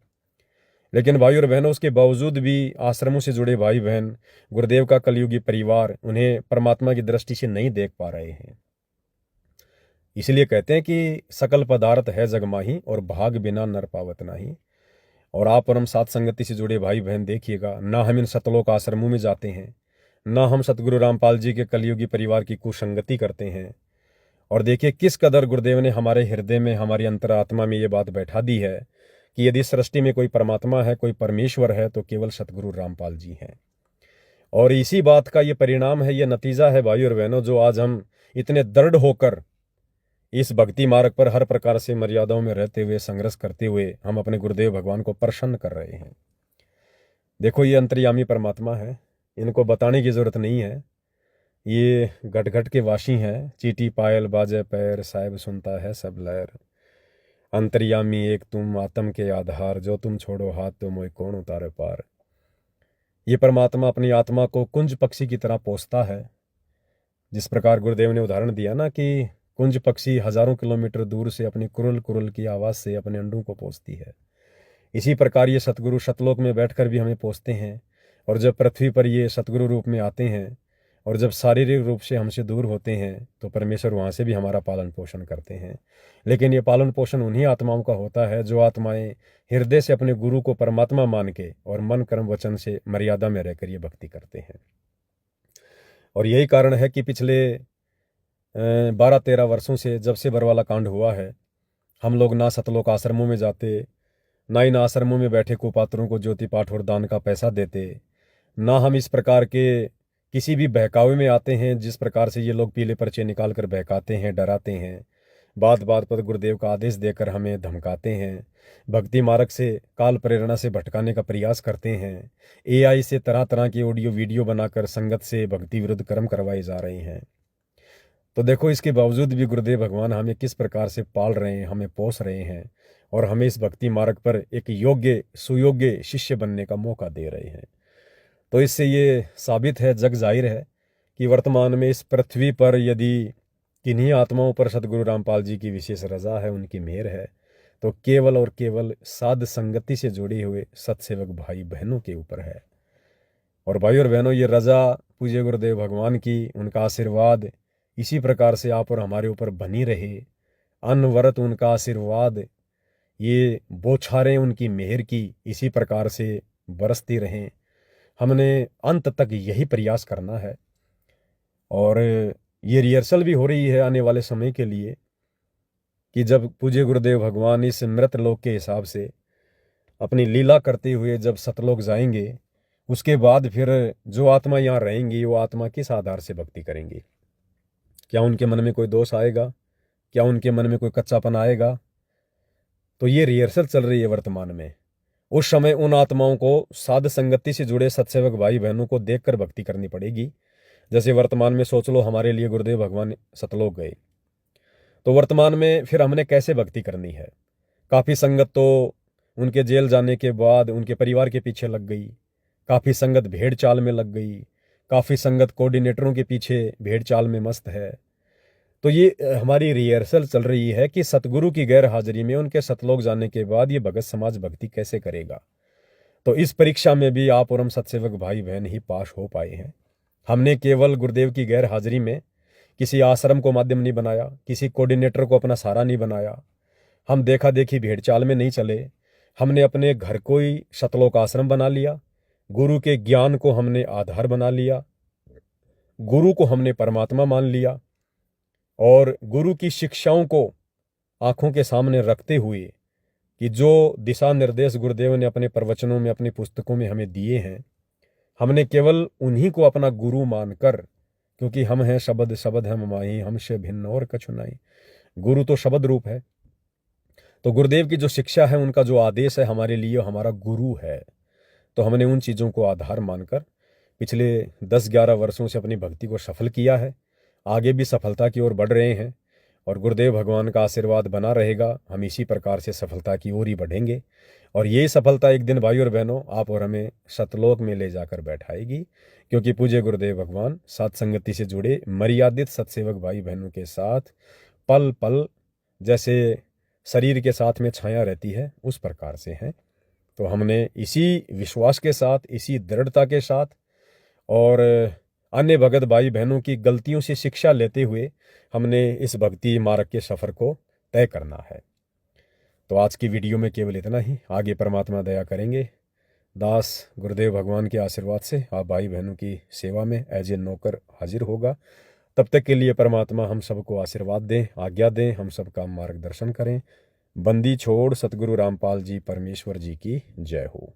लेकिन भाई और बहनों, उसके बावजूद भी आश्रमों से जुड़े भाई बहन, गुरुदेव का कलयुगी परिवार उन्हें परमात्मा की दृष्टि से नहीं देख पा रहे हैं। इसलिए कहते हैं कि सकल पदार्थ है जगमाही और भाग बिना नर पावत नाही। और आप और हम साथ संगति से जुड़े भाई बहन देखिएगा, ना हम इन सतलोक आश्रमों में जाते हैं, ना हम सतगुरु रामपाल जी के कलयुगी परिवार की कुसंगति करते हैं। और देखिए किस कदर गुरुदेव ने हमारे हृदय में, हमारी अंतरात्मा में ये बात बैठा दी है कि यदि सृष्टि में कोई परमात्मा है, कोई परमेश्वर है, तो केवल सतगुरु रामपाल जी हैं। और इसी बात का ये परिणाम है, ये नतीजा है भाई और बहनों, जो आज हम इतने दृढ़ होकर इस भक्ति मार्ग पर हर प्रकार से मर्यादाओं में रहते हुए, संघर्ष करते हुए हम अपने गुरुदेव भगवान को प्रसन्न कर रहे हैं। देखो ये अंतर्यामी परमात्मा है, इनको बताने की जरूरत नहीं है। ये घट घट के वासी हैं, चीटी पायल बाजे पैर, साहिब सुनता है सब लहर। अंतर्यामी एक तुम, आत्म के आधार, जो तुम छोड़ो हाथ तो मोय कौन उतारे पार। ये परमात्मा अपनी आत्मा को कुंज पक्षी की तरह पोसता है। जिस प्रकार गुरुदेव ने उदाहरण दिया ना कि कुंज पक्षी हजारों किलोमीटर दूर से अपनी कुरुल कुरुल की आवाज से अपने अंडों को पोसती है, इसी प्रकार ये सतगुरु सतलोक में बैठकर भी हमें पोसते हैं। और जब पृथ्वी पर ये सतगुरु रूप में आते हैं और जब शारीरिक रूप से हमसे दूर होते हैं, तो परमेश्वर वहाँ से भी हमारा पालन पोषण करते हैं। लेकिन ये पालन पोषण उन्हीं आत्माओं का होता है जो आत्माएं हृदय से अपने गुरु को परमात्मा मान के और मन कर्म वचन से मर्यादा में रहकर ये भक्ति करते हैं। और यही कारण है कि पिछले 12-13 वर्षों से जब से बरवाला कांड हुआ है, हम लोग ना सतलोक आश्रमों में जाते, ना इन आश्रमों में बैठे कुपात्रों को ज्योति पाठ और दान का पैसा देते, ना हम इस प्रकार के किसी भी बहकावे में आते हैं जिस प्रकार से ये लोग पीले पर्चे निकाल कर बहकाते हैं, डराते हैं, बात बात पर गुरुदेव का आदेश देकर हमें धमकाते हैं, भक्ति मार्ग से काल प्रेरणा से भटकाने का प्रयास करते हैं, AI से तरह तरह की ऑडियो वीडियो बनाकर संगत से भक्ति विरुद्ध कर्म करवाए जा रहे हैं। तो देखो इसके बावजूद भी गुरुदेव भगवान हमें किस प्रकार से पाल रहे हैं, हमें पोस रहे हैं और हमें इस भक्ति मार्ग पर एक योग्य सुयोग्य शिष्य बनने का मौका दे रहे हैं। तो इससे ये साबित है, जग जाहिर है कि वर्तमान में इस पृथ्वी पर यदि किन्हीं आत्माओं पर सतगुरु रामपाल जी की विशेष रजा है, उनकी मेहर है, तो केवल और केवल साध संगति से जुड़े हुए सत्सेवक भाई बहनों के ऊपर है। और भाई और बहनों, ये रजा पूज्य गुरुदेव भगवान की, उनका आशीर्वाद इसी प्रकार से आप और हमारे ऊपर बनी रहे। अनवरत उनका आशीर्वाद, ये बौछारें उनकी मेहर की इसी प्रकार से बरसती रहें। हमने अंत तक यही प्रयास करना है। और ये रिहर्सल भी हो रही है आने वाले समय के लिए कि जब पूज्य गुरुदेव भगवान इस मृत लोक के हिसाब से अपनी लीला करते हुए जब सतलोक जाएंगे, उसके बाद फिर जो आत्मा यहाँ रहेंगी वो आत्मा किस आधार से भक्ति करेंगी? क्या उनके मन में कोई दोष आएगा? क्या उनके मन में कोई कच्चापन आएगा? तो ये रिहर्सल चल रही है वर्तमान में। उस समय उन आत्माओं को साध संगति से जुड़े सत्सेवक भाई बहनों को देखकर भक्ति करनी पड़ेगी। जैसे वर्तमान में सोच लो, हमारे लिए गुरुदेव भगवान सतलोक गए, तो वर्तमान में फिर हमने कैसे भक्ति करनी है? काफ़ी संगत तो उनके जेल जाने के बाद उनके परिवार के पीछे लग गई, काफ़ी संगत भेड़ चाल में लग गई, काफ़ी संगत कोऑर्डिनेटरों के पीछे भेड़ चाल में मस्त है। तो ये हमारी रिहर्सल चल रही है कि सतगुरु की गैर हाजिरी में उनके सतलोक जाने के बाद ये भगत समाज भक्ति कैसे करेगा। तो इस परीक्षा में भी आप और हम सत्सेवक भाई बहन ही पास हो पाए हैं। हमने केवल गुरुदेव की गैर हाजिरी में किसी आश्रम को माध्यम नहीं बनाया, किसी कोऑर्डिनेटर को अपना सहारा नहीं बनाया, हम देखा देखी भेड़ चाल में नहीं चले। हमने अपने घर को ही सतलोक आश्रम बना लिया, गुरु के ज्ञान को हमने आधार बना लिया, गुरु को हमने परमात्मा मान लिया और गुरु की शिक्षाओं को आंखों के सामने रखते हुए कि जो दिशा निर्देश गुरुदेव ने अपने प्रवचनों में, अपनी पुस्तकों में हमें दिए हैं, हमने केवल उन्हीं को अपना गुरु मानकर, क्योंकि हम हैं शब्द, शब्द हम माही, हमसे भिन्न और कछु नहीं। गुरु तो शब्द रूप है। तो गुरुदेव की जो शिक्षा है, उनका जो आदेश है, हमारे लिए हमारा गुरु है। तो हमने उन चीज़ों को आधार मानकर पिछले 10-11 वर्षों से अपनी भक्ति को सफल किया है। आगे भी सफलता की ओर बढ़ रहे हैं और गुरुदेव भगवान का आशीर्वाद बना रहेगा। हम इसी प्रकार से सफलता की ओर ही बढ़ेंगे और यही सफलता एक दिन भाई और बहनों आप और हमें सतलोक में ले जाकर बैठाएगी, क्योंकि पूज्य गुरुदेव भगवान सात संगति से जुड़े मर्यादित सत्सेवक भाई बहनों के साथ पल पल जैसे शरीर के साथ में छाया रहती है, उस प्रकार से हैं। तो हमने इसी विश्वास के साथ, इसी दृढ़ता के साथ और अन्य भगत भाई बहनों की गलतियों से शिक्षा लेते हुए हमने इस भक्ति मार्ग के सफ़र को तय करना है। तो आज की वीडियो में केवल इतना ही। आगे परमात्मा दया करेंगे। दास गुरुदेव भगवान के आशीर्वाद से आप भाई बहनों की सेवा में एज ए नौकर हाजिर होगा। तब तक के लिए परमात्मा हम सबको आशीर्वाद दें, आज्ञा दें, हम सबका मार्गदर्शन करें। बंदी छोड़ सतगुरु रामपाल जी परमेश्वर जी की जय हो।